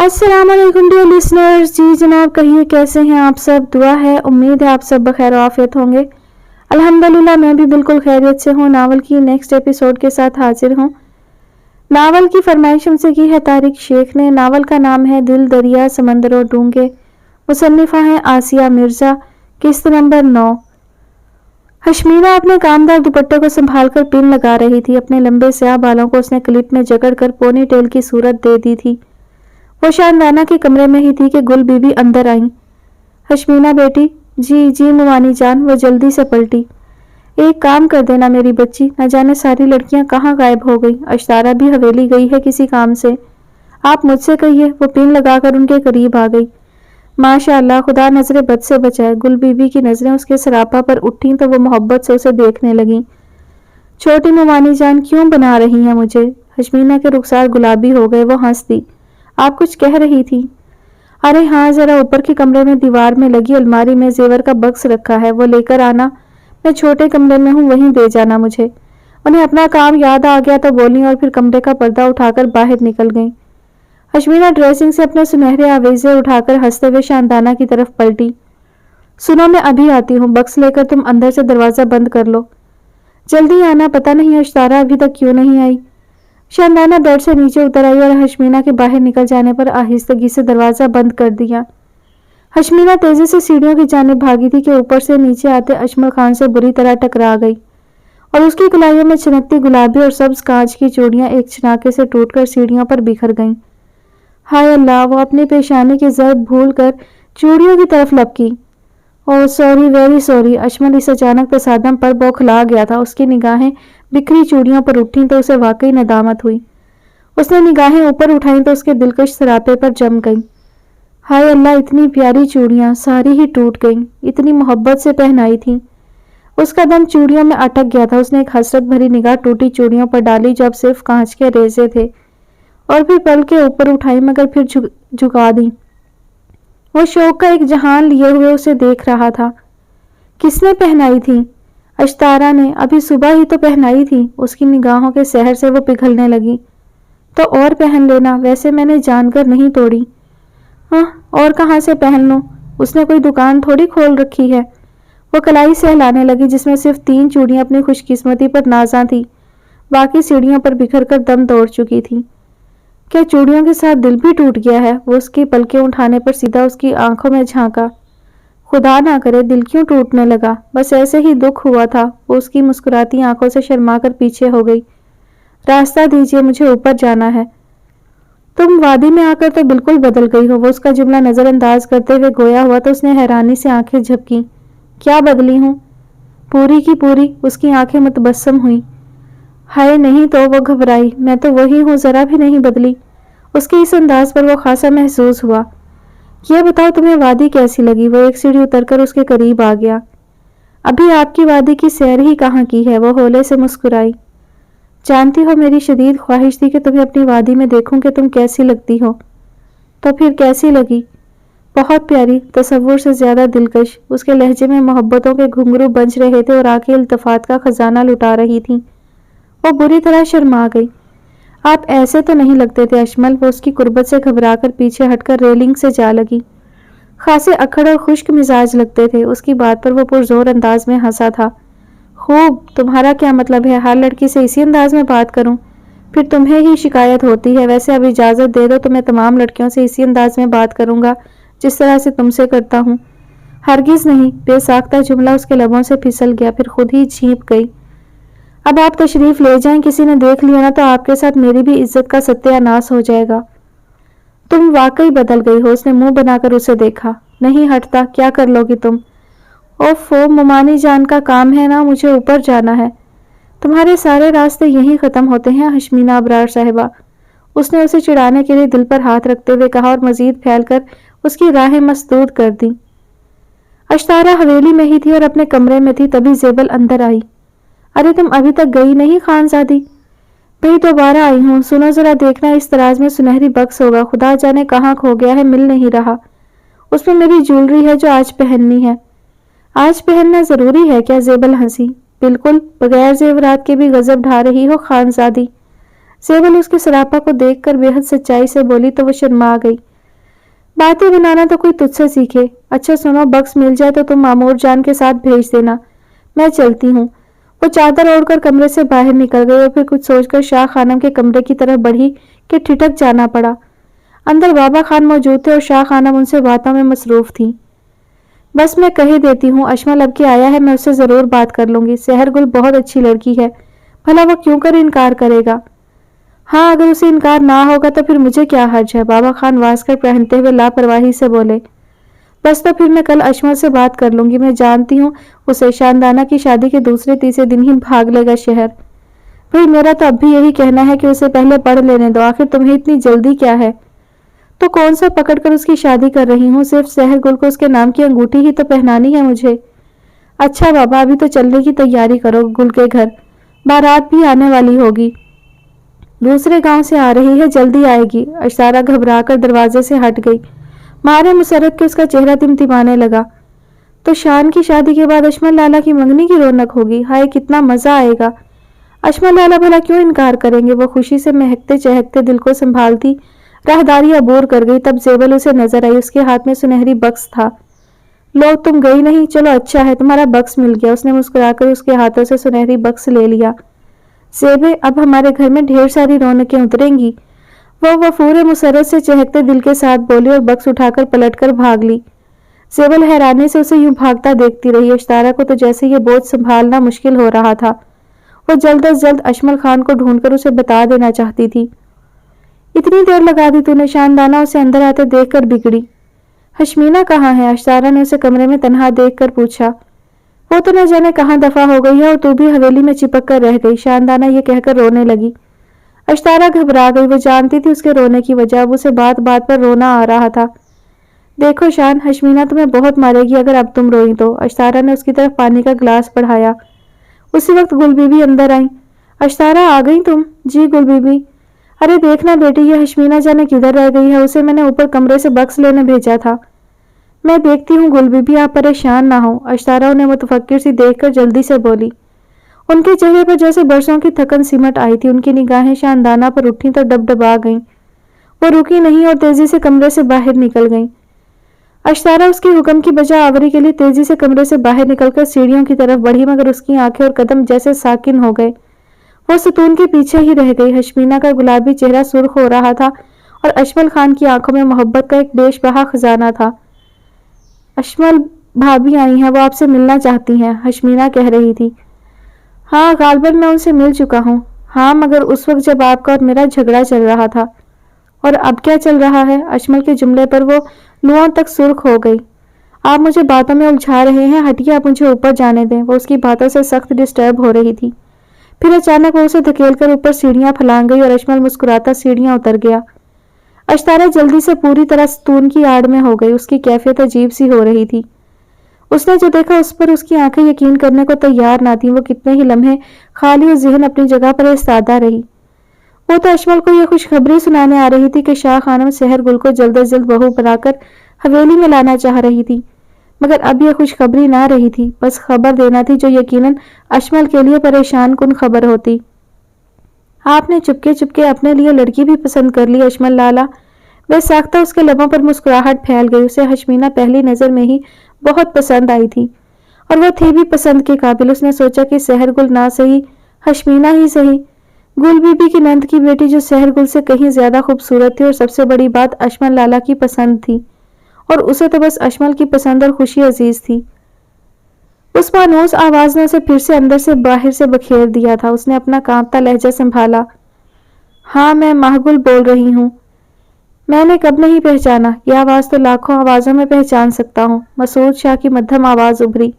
अस्सलाम वालेकुम dear listeners. जी जनाब, कहिए कैसे हैं आप सब। दुआ है, उम्मीद है आप सब बखैर आफियत होंगे। अल्हम्दुलिल्लाह मैं भी बिल्कुल खैरियत से हूँ। नावल की नेक्स्ट एपिसोड के साथ हाजिर हूँ। नावल की फरमाइश हमसे की है तारिक शेख ने। नावल का नाम है दिल दरिया समंदरों डूंगे। मुसन्निफा है आसिया मिर्जा। किस्त नंबर 9। हशमीना अपने कामदार दुपट्टे को संभाल कर पिन लगा रही थी। अपने लंबे स्याह बालों को उसने क्लिप में जकड़ कर पोनी टेल की सूरत दे दी थी। वो शानदाना के कमरे में ही थी कि गुल बीबी अंदर आई। हशमीना बेटी। जी जी मुमानी जान। वो जल्दी से पलटी। एक काम कर देना मेरी बच्ची, न जाने सारी लड़कियां कहाँ गायब हो गई। अश्तारा भी हवेली गई है किसी काम से। आप मुझसे कहिए। वो पिन लगाकर उनके करीब आ गई। माशाअल्लाह, खुदा नजरे बद से बचाए। गुल बीबी की नजरें उसके सरापा पर उठी तो वो मोहब्बत से उसे देखने लगी। छोटी मुमानी जान क्यों बना रही हैं मुझे। हशमीना के रुखसार गुलाबी हो गए। वो हंस दी। आप कुछ कह रही थी। अरे हाँ, जरा ऊपर के कमरे में दीवार में लगी अलमारी में जेवर का बक्स रखा है, वो लेकर आना। मैं छोटे कमरे में हूँ, वहीं दे जाना मुझे। उन्हें अपना काम याद आ गया तो बोली और फिर कमरे का पर्दा उठाकर बाहर निकल गई। हशमीना ड्रेसिंग से अपने सुनहरे आवेजे उठाकर हंसते हुए शानदाना की तरफ पलटी। सुनो, मैं अभी आती हूँ। बक्स लेकर तुम अंदर से दरवाजा बंद कर लो। जल्दी आना। पता नहीं अश्तारा अभी तक क्यों नहीं आई। शानदाना बेड से नीचे उतर आई और हशमीना के बाहर निकल जाने पर आहिस्तगी से दरवाजा बंद कर दिया। हशमीना तेजी से सीढ़ियों की जानिब भागी थी कि ऊपर से नीचे आते अजमल खान से बुरी तरह टकरा गई और उसकी कलाइयों में छिनकती गुलाबी और सब्ज कांच की चूड़ियां एक छिनाके से टूटकर सीढ़ियों पर बिखर गईं। हाय अल्लाह, वो अपनी पेशानी की ज़र्ब भूल कर चूड़ियों की तरफ लपकी। Oh sorry, very sorry. Ajmal इस अचानक तसादम पर बौखला गया था। उसकी निगाहें बिखरी चूड़ियों पर उठी तो उसे वाकई नदामत हुई। उसने निगाहें ऊपर उठाई तो उसके दिलकश सरापे पर जम गईं। हाय अल्लाह, इतनी प्यारी चूड़ियां सारी ही टूट गईं। इतनी मोहब्बत से पहनाई थी। उसका दम चूड़ियों में अटक गया था। उसने एक हसरत भरी निगाह टूटी चूड़ियों पर डाली जो अब सिर्फ कांच के रेजे थे, और फिर पल के ऊपर उठाई मगर फिर झुका दी। वो शौक का एक जहान लिए हुए उसे देख रहा था। किसने पहनाई थी। अश्तारा ने। अभी सुबह ही तो पहनाई थी। उसकी निगाहों के सहर से वो पिघलने लगी। तो और पहन लेना, वैसे मैंने जानकर नहीं तोड़ी। हाँ, और कहाँ से पहन लूं। उसने कोई दुकान थोड़ी खोल रखी है। वो कलाई सहलाने लगी जिसमें सिर्फ 3 चूड़ियां अपनी खुशकिस्मती पर नाजा थी, बाकी सीढ़ियों पर बिखर कर दम तोड़ चुकी थी। क्या चूड़ियों के साथ दिल भी टूट गया है। वो उसकी पलकें उठाने पर सीधा उसकी आंखों में झांका। खुदा ना करे, दिल क्यों टूटने लगा। बस ऐसे ही दुख हुआ था। वो उसकी मुस्कुराती आंखों से शर्मा कर पीछे हो गई। रास्ता दीजिए, मुझे ऊपर जाना है। तुम वादी में आकर तो बिल्कुल बदल गई हो। वो उसका जुमला नजरअंदाज करते हुए गोया हुआ तो उसने हैरानी से आंखें झपकी। क्या बदली हूँ। पूरी की पूरी। उसकी आंखें मुतबस्सम हुई। हाय नहीं तो। वो घबराई। मैं तो वही हूँ, जरा भी नहीं बदली। उसके इस अंदाज पर वो खासा महसूस हुआ। यह बताओ तुम्हें वादी कैसी लगी। वो एक सीढ़ी उतरकर उसके करीब आ गया। अभी आपकी वादी की सैर ही कहाँ की है। वो होले से मुस्कुराई। जानती हो, मेरी शदीद ख्वाहिश थी कि तुम्हें अपनी वादी में देखूं कि तुम कैसी लगती हो। तो फिर कैसी लगी। बहुत प्यारी, तसव्वुर से ज्यादा दिलकश। उसके लहजे में मोहब्बतों के घुंघरू बंज रहे थे और आंखें इल्तफात का खजाना लुटा रही थीं। वो बुरी तरह शर्मा गई। आप ऐसे तो नहीं लगते थे अजमल। वो उसकी कुर्बत से घबराकर पीछे हटकर रेलिंग से जा लगी। खासे अखड़ और खुश्क मिजाज लगते थे। उसकी बात पर वो पुरजोर अंदाज में हंसा था। खूब, तुम्हारा क्या मतलब है हर लड़की से इसी अंदाज में बात करूं। फिर तुम्हें ही शिकायत होती है। वैसे अब इजाजत दे दो तो मैं तमाम लड़कियों से इसी अंदाज में बात करूंगा जिस तरह से तुमसे करता हूँ। हरगिज नहीं। बेसाख्ता जुमला उसके लबों से फिसल गया, फिर खुद ही झींप गई। अब आप तशरीफ ले जाएं। किसी ने देख लिया ना तो आपके साथ मेरी भी इज्जत का सत्यानाश हो जाएगा। तुम वाकई बदल गई हो। उसने मुंह बनाकर उसे देखा। नहीं हटता। क्या कर लोगी तुम। ओफो, मुमानी जान का काम है ना, मुझे ऊपर जाना है। तुम्हारे सारे रास्ते यहीं खत्म होते हैं हशमीना अबरार साहिबा। उसने उसे चिढ़ाने के लिए दिल पर हाथ रखते हुए कहा और मजीद फैलकर उसकी राहें मसदूद कर दी। अश्तारा हवेली में ही थी और अपने कमरे में थी तभी जेबल अंदर आई। अरे तुम अभी तक गई नहीं खानजादी। भाई दोबारा आई हूँ। सुनो जरा, देखना इस दराज में सुनहरी बक्स होगा। खुदा जाने कहाँ खो गया है, मिल नहीं रहा। उसमें मेरी ज्वेलरी है जो आज पहननी है। आज पहनना जरूरी है क्या। जेबल हंसी। बिल्कुल, बगैर जेवरात के भी गजब ढा रही हो खानजादी। जेबल उसके सरापा को देखकर बेहद सच्चाई से बोली तो वो शर्मा गई। बातें बनाना तो कोई तुझसे सीखे। अच्छा सुनो, बक्स मिल जाए तो तुम मामूर जान के साथ भेज देना, मैं चलती हूँ। वो चादर ओढ़कर कमरे से बाहर निकल गई और फिर कुछ सोचकर शाह खानम के कमरे की तरफ बढ़ी कि ठिठक जाना पड़ा। अंदर बाबा खान मौजूद थे और शाह खानम उनसे बातों में मसरूफ थी। बस मैं कह देती हूँ, अशमल अब के आया है, मैं उससे जरूर बात कर लूंगी। सहरगुल बहुत अच्छी लड़की है, भला वो क्यों कर इनकार करेगा। हाँ, अगर उसे इनकार ना होगा तो फिर मुझे क्या हर्ज है, बाबा खान वास्कर पहनते हुए लापरवाही से बोले। बस तो फिर मैं कल अशमल से बात कर लूंगी। मैं जानती हूँ उसे शानदाना की शादी के दूसरे तीसरे दिन ही भाग लेगा शहर। भाई मेरा तो अब भी यही कहना है कि उसे पहले पढ़ लेने दो, आखिर तुम्हें इतनी जल्दी क्या है। तो कौन सा पकड़ कर उसकी शादी कर रही हूँ, सिर्फ सहरगुल को उसके नाम की अंगूठी ही तो पहनानी है मुझे। अच्छा बाबा, अभी तो चलने की तैयारी करो, गुल के घर बारात भी आने वाली होगी, दूसरे गांव से आ रही है, जल्दी आएगी। अशारा घबराकर दरवाजे से हट गई। मारे मुसरत के उसका चेहरा तिमतिमाने लगा। तो शान की शादी के बाद अशमल लाला की मंगनी की रौनक होगी, हाय कितना मजा आएगा। अशमल लाला भला क्यों इनकार करेंगे। वो खुशी से महकते चहकते दिल को संभालती राहदारी अबूर कर गई, तब जेबल उसे नजर आई। उसके हाथ में सुनहरी बक्स था। लो तुम गई नहीं, चलो अच्छा है तुम्हारा बक्स मिल गया। उसने मुस्कुराकर उसके हाथों से सुनहरी बक्स ले लिया। सेबे, अब हमारे घर में ढेर सारी रौनकें उतरेंगी, वो वफूर मुसरत से चहकते दिल के साथ बोली और बक्स उठाकर पलटकर भाग ली। सेबल हैरानी से उसे यूं भागता देखती रही। अश्तारा को तो जैसे ये बोझ संभालना मुश्किल हो रहा था। वो जल्द अज जल्द अशमल खान को ढूंढकर उसे बता देना चाहती थी। इतनी देर लगा दी तूने, शानदाना उसे अंदर आते देखकर बिगड़ी। हशमीना कहाँ है, अश्तारा ने उसे कमरे में तन्हा देखकर पूछा। वो तो न जाने कहाँ दफा हो गई है और तू भी हवेली में चिपक कर रह गई, शानदाना ये कहकर रोने लगी। अश्तारा घबरा गई। वो जानती थी उसके रोने की वजह, अब उसे बात बात पर रोना आ रहा था। देखो शान, हशमीना तुम्हें बहुत मारेगी अगर अब तुम रोई तो। अश्तारा ने उसकी तरफ पानी का गिलास बढ़ाया। उसी वक्त गुल बीबी अंदर आई। अश्तारा आ गई तुम? जी गुल बीबी। अरे देखना बेटी, ये हशमीना जाने किधर रह गई है, उसे मैंने ऊपर कमरे से बक्स लेने भेजा था। मैं देखती हूँ गुल बीबी, आप परेशान ना हो। अश्तारा उन्हें मुतफक्किर सी देखकर जल्दी से बोली। उनके चेहरे पर जैसे बरसों की थकन सिमट आई थी। उनकी निगाहें शानदाना पर उठी तो डबडबा गईं। वो रुकी नहीं और तेजी से कमरे से बाहर निकल गईं। अश्तारा उसके हुक्म की बजा आवरी के लिए तेजी से कमरे से बाहर निकलकर सीढ़ियों की तरफ बढ़ी, मगर उसकी आंखें और कदम जैसे साकिन हो गए। वो सतून के पीछे ही रह गई। हशमीना का गुलाबी चेहरा सुर्ख हो रहा था और अशमल खान की आंखों में मोहब्बत का एक बेशबहा खजाना था। अशमल भाभी आई हैं, वो आपसे मिलना चाहती हैं, हशमीना कह रही थी। हाँ गालबन मैं उनसे मिल चुका हूँ। हाँ, मगर उस वक्त जब आपका और मेरा झगड़ा चल रहा था। और अब क्या चल रहा है? अशमल के जुमले पर वो लुआं तक सुर्ख हो गई। आप मुझे बातों में उलझा रहे हैं, हटिए, आप मुझे ऊपर जाने दें। वो उसकी बातों से सख्त डिस्टर्ब हो रही थी। फिर अचानक वो उसे धकेलकर ऊपर सीढ़ियां फलांग गई और अशमल मुस्कुराता सीढ़ियां उतर गया। अश्तारा जल्दी से पूरी तरह सतून की आड़ में हो गई। उसकी कैफियत अजीब सी हो रही थी। उसने जो देखा उस पर उसकी आंखें यकीन करने को तैयार ना थीं। वो कितने ही लम्हे खाली और ज़हन अपनी जगह पर इस्तादा रही। वो तो अशमल को यह खुशखबरी सुनाने आ रही थी कि शाह खानम सहरगुल को जल्द अज जल्द बहू बनाकर हवेली में लाना चाह रही थी, मगर अब यह खुशखबरी ना रही थी, बस खबर देना थी जो यकीनन अशमल के लिए परेशान कुन खबर होती। आपने चुपके चुपके अपने लिए लड़की भी पसंद कर ली अशमल लाला। वह साख्ता उसके लबों पर मुस्कुराहट फैल गई। उसे हशमीना पहली नजर में ही बहुत पसंद आई थी और वह थी भी पसंद के काबिल। उसने सोचा कि सहरगुल ना सही, हशमीना ही सही, गुल बीबी की नंद की बेटी जो सहरगुल से कहीं ज्यादा खूबसूरत थी और सबसे बड़ी बात अशमल लाला की पसंद थी, और उसे तो बस अशमल की पसंद और खुशी अजीज थी। उस मानूस आवाज ने उसे फिर से अंदर से बाहर से बखेर दिया था। उसने अपना कांपता लहजा संभाला। हाँ, मैं माहगुल बोल रही हूँ। मैंने कब नहीं पहचाना, यह आवाज तो लाखों आवाजों में पहचान सकता हूँ। मसूद शाह की मध्यम आवाज उभरी।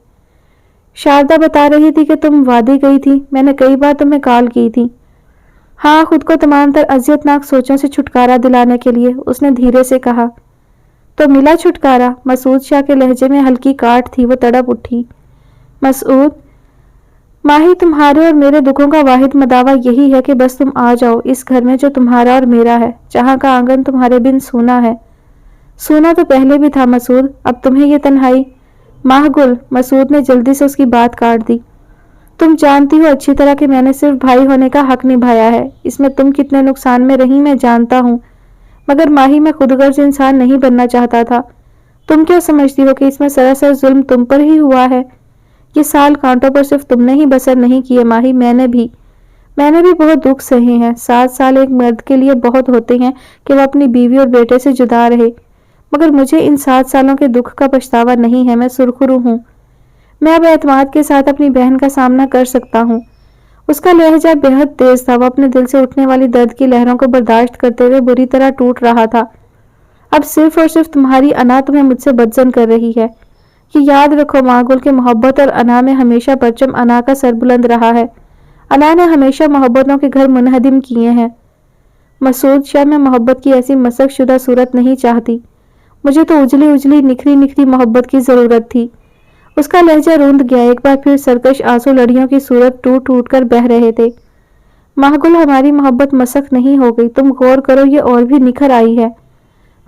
शारदा बता रही थी कि तुम वादी गई थी, मैंने कई बार तुम्हें कॉल की थी। हाँ, खुद को तमाम तर अजियतनाक सोचों से छुटकारा दिलाने के लिए, उसने धीरे से कहा। तो मिला छुटकारा? मसूद शाह के लहजे में हल्की काट थी। वो तड़प उठी। मसूद, माही, तुम्हारे और मेरे दुखों का वाहिद मदावा यही है कि बस तुम आ जाओ इस घर में जो तुम्हारा और मेरा है, जहाँ का आंगन तुम्हारे बिन सूना है। सूना तो पहले भी था मसूद, अब तुम्हें ये तन्हाई। माहगुल, मसूद ने जल्दी से उसकी बात काट दी। तुम जानती हो अच्छी तरह कि मैंने सिर्फ भाई होने का हक निभाया है। इसमें तुम कितने नुकसान में रही मैं जानता हूँ। मगर माही मैं खुदगर्ज इंसान नहीं बनना चाहता था। तुम क्या समझती हो कि इसमें सरासर जुल्म तुम पर ही हुआ है? ये साल कांटों पर सिर्फ तुमने ही बसर नहीं किए माही, मैंने भी बहुत दुख सहे हैं। 7 साल एक मर्द के लिए बहुत होते हैं कि वो अपनी बीवी और बेटे से जुदा रहे, मगर मुझे इन 7 सालों के दुख का पछतावा नहीं है। मैं सुरखरू हूँ। मैं अब एतमाद के साथ अपनी बहन का सामना कर सकता हूँ। उसका लहजा बेहद तेज था। वो अपने दिल से उठने वाली दर्द की लहरों को बर्दाश्त करते हुए बुरी तरह टूट रहा था। अब सिर्फ और सिर्फ तुम्हारी अना तुम्हें मुझसे बदजन कर रही है। कि याद रखो, मागुल के मोहब्बत और अना में हमेशा परचम अना का सर बुलंद रहा है। अना ने हमेशा मोहब्बतों के घर मुनहदिम किए हैं। मसूद शाह, मैं मोहब्बत की ऐसी मसक शुदा सूरत नहीं चाहती। मुझे तो उजली उजली निखरी निखरी मोहब्बत की जरूरत थी। उसका लहजा रूंध गया। एक बार फिर सरकश आंसू लड़ियों की सूरत टूट टूट कर बह रहे थे। माहगुल, हमारी मोहब्बत मसक नहीं हो गई। तुम गौर करो, ये और भी निखर आई है।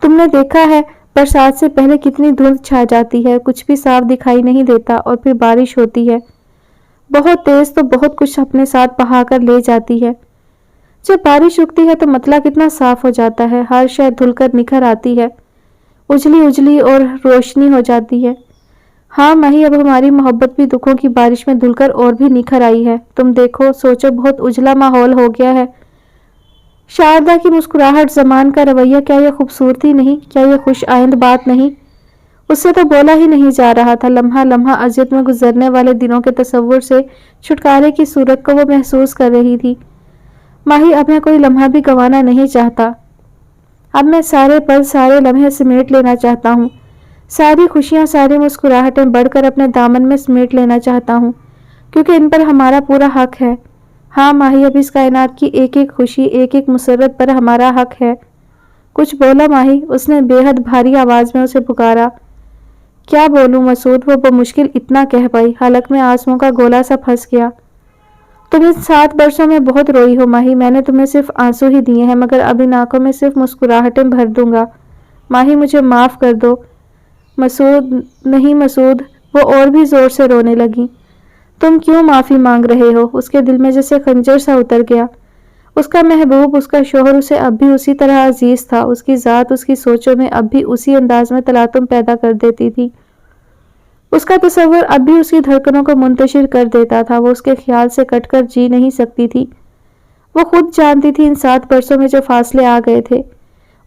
तुमने देखा है बरसात से पहले कितनी धुंध छा जाती है, कुछ भी साफ दिखाई नहीं देता, और फिर बारिश होती है बहुत तेज तो बहुत कुछ अपने साथ बहा कर ले जाती है। जब बारिश रुकती है तो मतला कितना साफ हो जाता है, हर शय धुलकर निखर आती है, उजली उजली और रोशनी हो जाती है। हाँ माही, अब हमारी मोहब्बत भी दुखों की बारिश में धुलकर और भी निखर आई है। तुम देखो, सोचो, बहुत उजला माहौल हो गया है। शारदा की मुस्कुराहट, जमान का रवैया, क्या यह खूबसूरती नहीं? क्या यह खुश आइंद बात नहीं? उससे तो बोला ही नहीं जा रहा था। लम्हा लम्हा अजियत में गुजरने वाले दिनों के तस्वुर से छुटकारे की सूरत को वो महसूस कर रही थी। माही, अब मैं कोई लम्हा भी गंवाना नहीं चाहता। अब मैं सारे पल, सारे लम्हे समेट लेना चाहता हूँ। सारी खुशियाँ, सारी मुस्कुराहटें बढ़कर अपने दामन में समेट लेना चाहता हूँ, क्योंकि इन पर हमारा पूरा हक है। हाँ माही, अब इस कायनात की एक एक खुशी, एक एक मुसर्रत पर हमारा हक है। कुछ बोला माही? उसने बेहद भारी आवाज में उसे पुकारा। क्या बोलूं मसूद, वो बमुश्किल इतना कह पाई। हलक में आंसुओं का गोला सा फंस गया। तुम इन 7 वर्षों में बहुत रोई हो माही। मैंने तुम्हें सिर्फ आंसू ही दिए हैं, मगर अब इन आंखों में सिर्फ मुस्कुराहटें भर दूंगा। माही, मुझे माफ कर दो। मसूद, नहीं मसूद, वो और भी जोर से रोने लगी। तुम क्यों माफी मांग रहे हो? उसके दिल में जैसे खंजर सा उतर गया। उसका महबूब, उसका शोहर उसे अब भी उसी तरह अजीज था। उसकी जात उसकी सोचों में अब भी उसी अंदाज में तलातुम पैदा कर देती थी। उसका तस्वर अब भी उसकी धड़कनों को मुंतशिर कर देता था। वो उसके ख्याल से कटकर जी नहीं सकती थी। वो खुद जानती थी इन 7 वर्षों में जो फासले आ गए थे,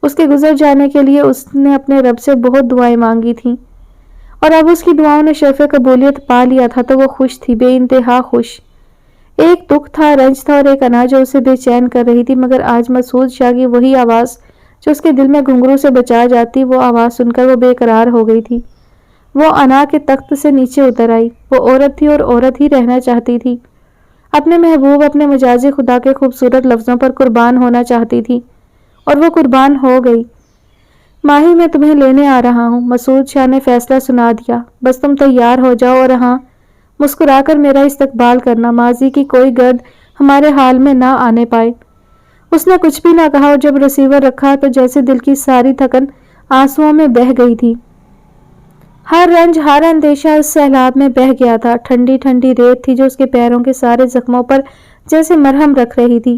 उसके गुजर जाने के लिए उसने अपने रब से बहुत दुआएं मांगी थीं, और अब उसकी दुआओं ने शर्फ़े कबूलियत पा लिया था तो वो खुश थी, बेइंतहा खुश। एक दुख था, रंज था, और एक अना जो उसे बेचैन कर रही थी। मगर आज मसूद शाह की वही आवाज़ जो उसके दिल में घुंघरू से बचा जाती, वो आवाज़ सुनकर वो बेकरार हो गई थी। वो अना के तख्त से नीचे उतर आई। वो औरत थी और औरत ही रहना चाहती थी। अपने महबूब, अपने मजाजी खुदा के खूबसूरत लफ्ज़ों पर कुर्बान होना चाहती थी, और वो कुर्बान हो गई। माही, मैं तुम्हें लेने आ रहा हूँ। मसूद शाह ने फैसला सुना दिया। बस तुम तैयार हो जाओ और हाँ, मुस्कुराकर मेरा इस्तकबाल करना। माजी की कोई गर्द हमारे हाल में ना आने पाए। उसने कुछ भी ना कहा, और जब रिसीवर रखा तो जैसे दिल की सारी थकन आंसुओं में बह गई थी। हर रंज, हर अंदेशा उस सैलाब में बह गया था। ठंडी ठंडी रेत थी जो उसके पैरों के सारे जख्मों पर जैसे मरहम रख रही थी।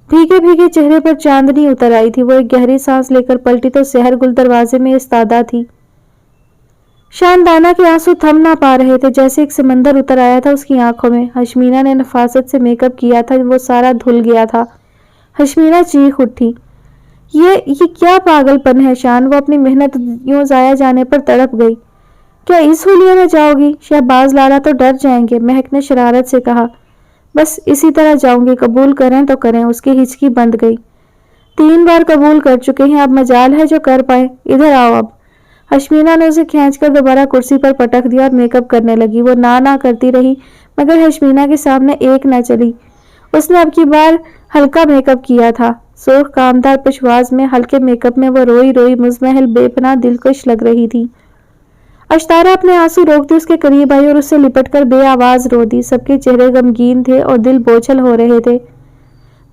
भीगे भीगे चेहरे पर चांदनी उतर आई थी। वो एक गहरी सांस लेकर पलटी तो सहर गुल दरवाजे में इस्तादा थी। शानदाना के आंसू थम ना पा रहे थे, जैसे एक समंदर उतर आया था उसकी आंखों में। हशमीना ने नफासत से मेकअप किया था, वो सारा धुल गया था। हशमीना चीख उठी। ये क्या पागलपन है शान? वो अपनी मेहनत यूं जाया जाने पर तड़प गई। क्या इस हुलिये में जाओगी? शहबाज लाला तो डर जाएंगे, महक ने शरारत से कहा। बस इसी तरह जाऊंगी, कबूल करें तो करें। उसकी हिचकी बंद गई। 3 बार कबूल कर चुके हैं, अब मजाल है जो कर पाए। इधर आओ अब। हशमीना ने उसे खींचकर दोबारा कुर्सी पर पटक दिया और मेकअप करने लगी। वो ना करती रही, मगर हशमीना के सामने एक न चली। उसने अब की बार हल्का मेकअप किया था। सुर्ख कामदार पेशवाज में हल्के मेकअप में वो रोई रोई मुजमहल बेपनाह दिलकश लग रही थी। अश्तारा अपने आंसू रोकती उसके करीब आई और उससे लिपटकर बेआवाज रो दी। सबके चेहरे गमगीन थे और दिल बोझल हो रहे थे।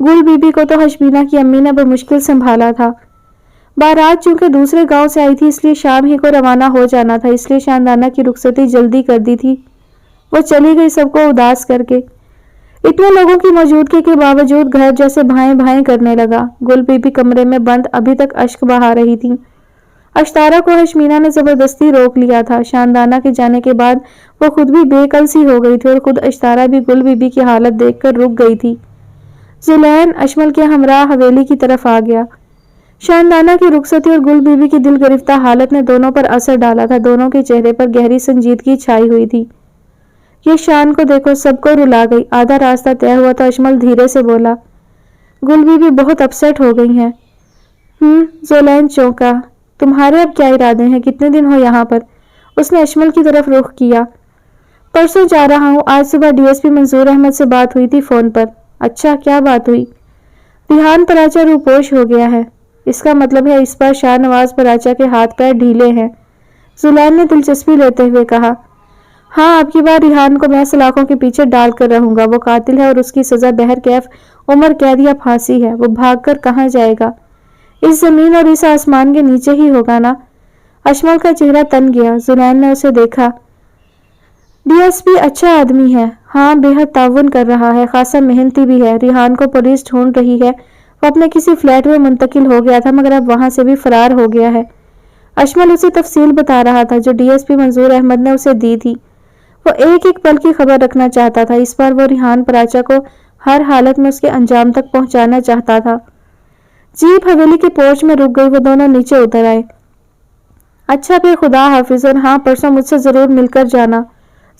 गुल बीबी को तो हशमीना की अम्मी ने बमुश्किल संभाला था। बारात चूंकि दूसरे गांव से आई थी, इसलिए शाम ही को रवाना हो जाना था, इसलिए शानदाना की रुखसती जल्दी कर दी थी। वो चली गई सबको उदास करके। इतने लोगों की मौजूदगी के बावजूद घर जैसे भाएं भाएं करने लगा। गुल बीबी कमरे में बंद अभी तक अश्क बहा रही थी। अश्तारा को हशमीना ने जबरदस्ती रोक लिया था। शानदाना के जाने के बाद वो खुद भी बेकल सी हो गई थी और खुद अश्तारा भी गुल बीबी की हालत देखकर रुक गई थी। जुलैन अशमल के हमराह हवेली की तरफ आ गया। शानदाना की रुखसती और गुल बीबी की दिल गिरफ्ता हालत ने दोनों पर असर डाला था। दोनों के चेहरे पर गहरी संजीदगी छाई हुई थी। ये शान को देखो, सबको रुला गई। आधा रास्ता तय हुआ तो अशमल धीरे से बोला, गुल बीबी बहुत अपसेट हो गई हैं। जुलैन चौंका। तुम्हारे अब क्या इरादे हैं? कितने दिन हो यहाँ पर? उसने अशमल की तरफ रुख किया। परसों जा रहा हूँ। आज सुबह डीएसपी मंजूर अहमद से बात हुई थी फोन पर। अच्छा, क्या बात हुई? रिहान पराचा रूपोश हो गया है। इसका मतलब है इस बार शाहनवाज पराचा के हाथ पैर ढीले हैं। जुलैन ने दिलचस्पी लेते हुए कहा, हाँ, अब की बार रिहान को मैं सलाखों के पीछे डाल कर रहूंगा। वो कातिल है और उसकी सजा बहर कैफ उम्र कैद या फांसी है। वो भागकर कहाँ जाएगा? इस जमीन और इस आसमान के नीचे ही होगा ना। अशमल का चेहरा तन गया। जुलैन ने उसे देखा। डीएसपी अच्छा आदमी है। हाँ, बेहद ताउन कर रहा है, खासा मेहनती भी है। रिहान को पुलिस ढूंढ रही है। वो अपने किसी फ्लैट में मुंतकिल हो गया था मगर अब वहां से भी फरार हो गया है। अशमल उसे तफसील बता रहा था जो डीएसपी मंजूर अहमद ने उसे दी थी। वो एक एक पल की खबर रखना चाहता था। इस बार वो रिहान पराचा को हर हालत में उसके अंजाम तक पहुंचाना चाहता था। जीप हवेली के पोर्च में रुक गई। वो दोनों नीचे उतर आए। अच्छा, फिर खुदा हाफिज, और हाँ, परसों मुझसे जरूर मिलकर जाना,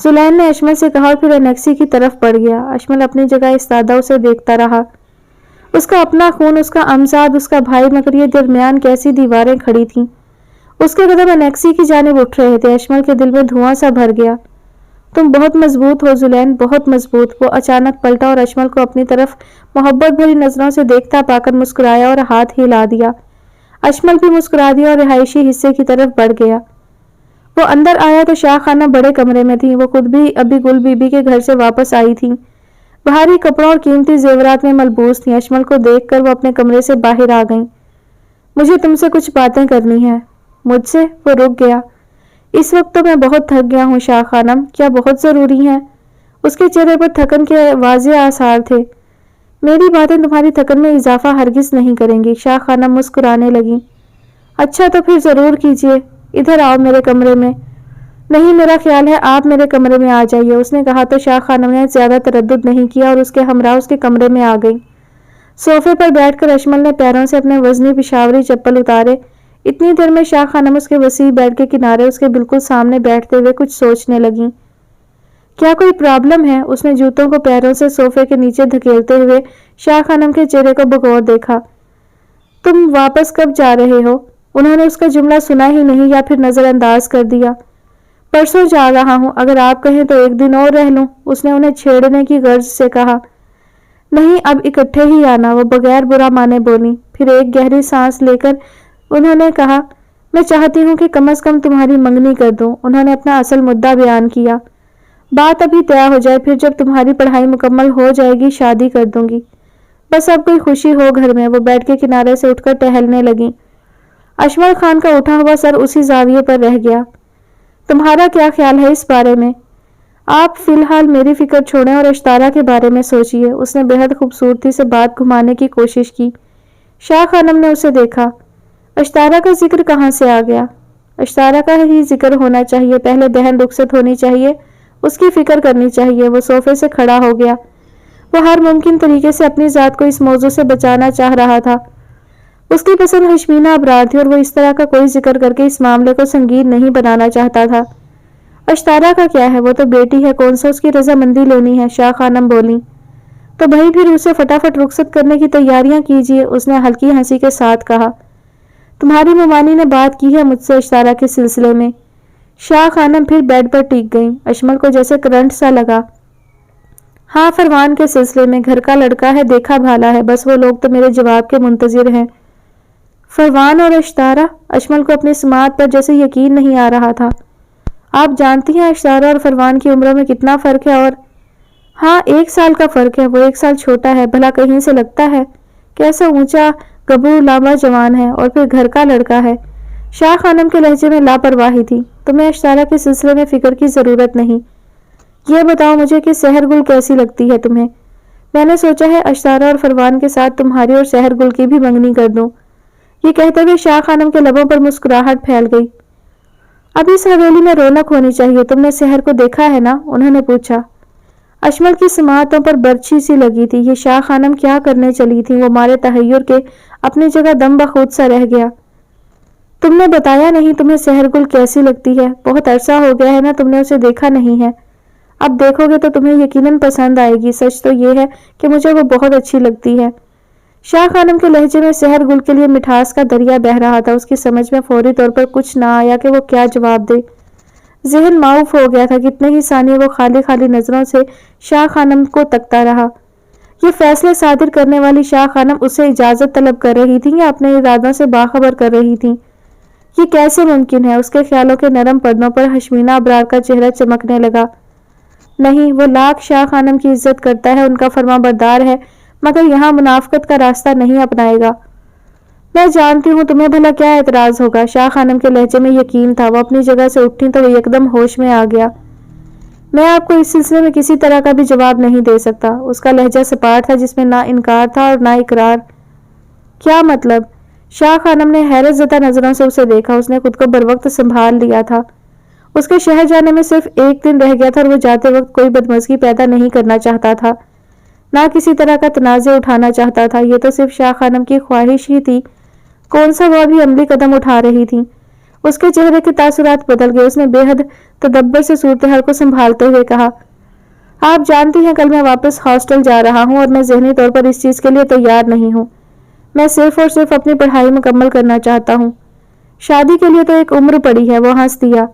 जुलैन ने अशमल से कहा और फिर एनेक्सी की तरफ बढ़ गया। अशमल अपनी जगह इस्तादा उसे देखता रहा। उसका अपना खून, उसका अमजाद, उसका भाई, मगर ये दरमियान कैसी दीवारें खड़ी थीं। उसके कदम एनेक्सी की जानिब उठ रहे थे। अशमल के दिल में धुआं सा भर गया। तुम बहुत मजबूत हो जुलैन, बहुत मजबूत। वो अचानक पलटा और अशमल को अपनी तरफ मोहब्बत भरी नजरों से देखता पाकर मुस्कुराया और हाथ हिला दिया। अशमल भी मुस्कुरा दिया और रिहायशी हिस्से की तरफ बढ़ गया। वो अंदर आया तो शाह खाना बड़े कमरे में थी। वो खुद भी अभी गुल बीबी के घर से वापस आई थी। भारी कपड़ों और कीमती जेवरात में मलबूस थी। अशमल को देखकर वो अपने कमरे से बाहर आ गई। मुझे तुमसे कुछ बातें करनी है। मुझसे? वो रुक गया। इस वक्त तो मैं बहुत थक गया हूँ शाह खानम। क्या बहुत जरूरी है? उसके चेहरे पर थकन के वाज़े आसार थे। मेरी बातें तुम्हारी थकन में इजाफा हरगिज नहीं करेंगी। शाह खानम मुस्कुराने लगी। अच्छा, तो फिर जरूर कीजिए। इधर आओ मेरे कमरे में। नहीं, मेरा ख्याल है आप मेरे कमरे में आ जाइए, उसने कहा तो शाह खानम ने ज्यादा तरद्दुद नहीं किया और उसके हमरा उसके कमरे में आ गई। सोफे पर बैठकर अशमल ने पैरों से अपने वजनी पिशावरी चप्पल उतारे। इतनी देर में शाह खानम उसके वसी बेड के किनारे उसके बिल्कुल सामने बैठते हुए कुछ सोचने लगी। क्या कोई प्रॉब्लम है? उसने जूतों को पैरों से सोफे के नीचे धकेलते हुए शाह खानम के चेहरे को बगौर देखा। तुम वापस कब जा रहे हो? उन्होंने उसका जुमला सुना ही नहीं या फिर नजरअंदाज कर दिया। परसों जा रहा हूं, अगर आप कहें तो एक दिन और रह लूं, उसने उन्हें छेड़ने की गर्ज से कहा। नहीं, अब इकट्ठे ही आना, वो बगैर बुरा माने बोली। फिर एक गहरी सांस लेकर उन्होंने कहा, मैं चाहती हूँ कि कम से कम तुम्हारी मंगनी कर दूं। उन्होंने अपना असल मुद्दा बयान किया। बात अभी तय हो जाए, फिर जब तुम्हारी पढ़ाई मुकम्मल हो जाएगी शादी कर दूंगी। बस अब कोई खुशी हो घर में। वो बेड के किनारे से उठकर टहलने लगी। अशमल खान का उठा हुआ सर उसी जाविये पर रह गया। तुम्हारा क्या ख्याल है इस बारे में? आप फिलहाल मेरी फिक्र छोड़ें और अश्तारा के बारे में सोचिए। उसने बेहद खूबसूरती से बात घुमाने की कोशिश की। शाह खानम ने उसे देखा। अश्तारा का जिक्र कहाँ से आ गया? अश्तारा का ही जिक्र होना चाहिए। पहले बहन रुखसत होनी चाहिए, उसकी फिक्र करनी चाहिए। वो सोफे से खड़ा हो गया। वो हर मुमकिन तरीके से अपनी जात को इस मौजू से बचाना चाह रहा था। उसकी पसंद हशमीना अबरार थी और वो इस तरह का कोई जिक्र करके इस मामले को संगीन नहीं बनाना चाहता था। अश्तारा का क्या है? वो तो बेटी है, कौन सा उसकी रजामंदी लेनी है? शाह खानम बोली। तो भाई फिर उसे फटाफट रुखसत करने की तैयारियां कीजिए, उसने हल्की हंसी के साथ कहा। तुम्हारी ममानी ने बात की है मुझसे अश्तारा के सिलसिले में? शाह खानम फिर बेड पर टिक गई। अशमल को जैसे करंट सा लगा। हाँ, फरमान के सिलसिले में। घर का लड़का है, देखा भाला है, बस वो लोग तो मेरे जवाब के मुंतजिर हैं। फरमान और अश्तारा? अशमल को अपनी समात पर जैसे यकीन नहीं आ रहा था। आप जानती हैं अश्तारा और फरमान की उम्र में कितना फर्क है? और हाँ, 1 साल का फर्क है। वो 1 साल छोटा है। भला कहीं से लगता है? कैसा ऊंचा, गबरू, लांबा जवान है और फिर घर का लड़का है। शाह खानम के लहजे में लापरवाही थी। तुम्हें अश्तारा के सिलसिले में फिक्र की जरूरत नहीं। ये बताओ मुझे कि सहर गुल कैसी लगती है तुम्हें? میں نے سوچا ہے اشتارا اور فروان کے ساتھ تمہاری اور سحر گل کی بھی منگنی کر دوں۔ یہ کہتے ہوئے شاہ خانم کے لبوں پر مسکراہٹ پھیل گئی۔ اب اس حویلی میں رونق ہونی چاہیے، تم نے سحر کو دیکھا ہے نا؟ انہوں نے پوچھا۔ اشمل کی سماعتوں پر برچھی سی لگی تھی۔ یہ شاہ خانم کیا کرنے چلی تھی؟ وہ مارے تحیر کے اپنی جگہ دم بخود سا رہ گیا۔ تم نے بتایا نہیں تمہیں سحر گل کیسی لگتی ہے؟ بہت عرصہ ہو گیا ہے نا تم نے اسے دیکھا نہیں ہے، اب دیکھو گے تو تمہیں یقیناً پسند آئے گی۔ سچ تو یہ ہے کہ مجھے وہ بہت اچھی لگتی ہے۔ شاہ خانم کے لہجے میں سحر گل کے لیے مٹھاس کا دریا بہہ رہا تھا۔ اس کی سمجھ میں فوری طور پر کچھ نہ آیا کہ وہ کیا جواب دے۔ ذہن معاف ہو گیا تھا۔ کتنے ہی ثانیے وہ خالی خالی نظروں سے شاہ خانم کو تکتا رہا۔ یہ فیصلے صادر کرنے والی شاہ خانم اسے اجازت طلب کر رہی تھی یا اپنے ارادوں سے باخبر کر رہی تھی؟ یہ کیسے ممکن ہے؟ اس کے خیالوں کے نرم پردوں پر حشمینہ ابرار کا چہرہ چمکنے لگا۔ نہیں، وہ لاکھ شاہ خانم کی عزت کرتا ہے، ان کا فرما بردار ہے، مگر یہاں منافقت کا راستہ نہیں اپنائے گا۔ میں جانتی ہوں، تمہیں بھلا کیا اعتراض ہوگا؟ شاہ خانم کے لہجے میں یقین تھا۔ وہ اپنی جگہ سے اٹھیں تو وہ یکدم ہوش میں آ گیا۔ میں آپ کو اس سلسلے میں کسی طرح کا بھی جواب نہیں دے سکتا۔ اس کا لہجہ سپاٹ تھا جس میں نہ انکار تھا اور نہ اقرار۔ کیا مطلب؟ شاہ خانم نے حیرت زدہ نظروں سے اسے دیکھا۔ اس نے خود کو بروقت سنبھال لیا تھا۔ اس کے شہر جانے میں صرف ایک دن رہ گیا تھا اور وہ جاتے وقت کوئی بدمزگی پیدا نہیں کرنا چاہتا تھا، نہ کسی طرح کا تنازع اٹھانا چاہتا تھا۔ یہ تو صرف شاہ خانم کی خواہش ہی تھی۔ کون سا وہ ابھی عملی قدم اٹھا رہی تھی؟ اس کے چہرے کے تاثرات بدل گئے۔ اس نے بے حد تدبر سے صورتحال کو سنبھالتے ہوئے کہا، آپ جانتی ہیں کل میں واپس ہاسٹل جا رہا ہوں اور میں ذہنی طور پر اس چیز کے لیے تیار نہیں ہوں۔ میں صرف اور صرف اپنی پڑھائی مکمل کرنا چاہتا ہوں۔ شادی کے لیے تو ایک عمر پڑی ہے۔ وہ ہنس دیا۔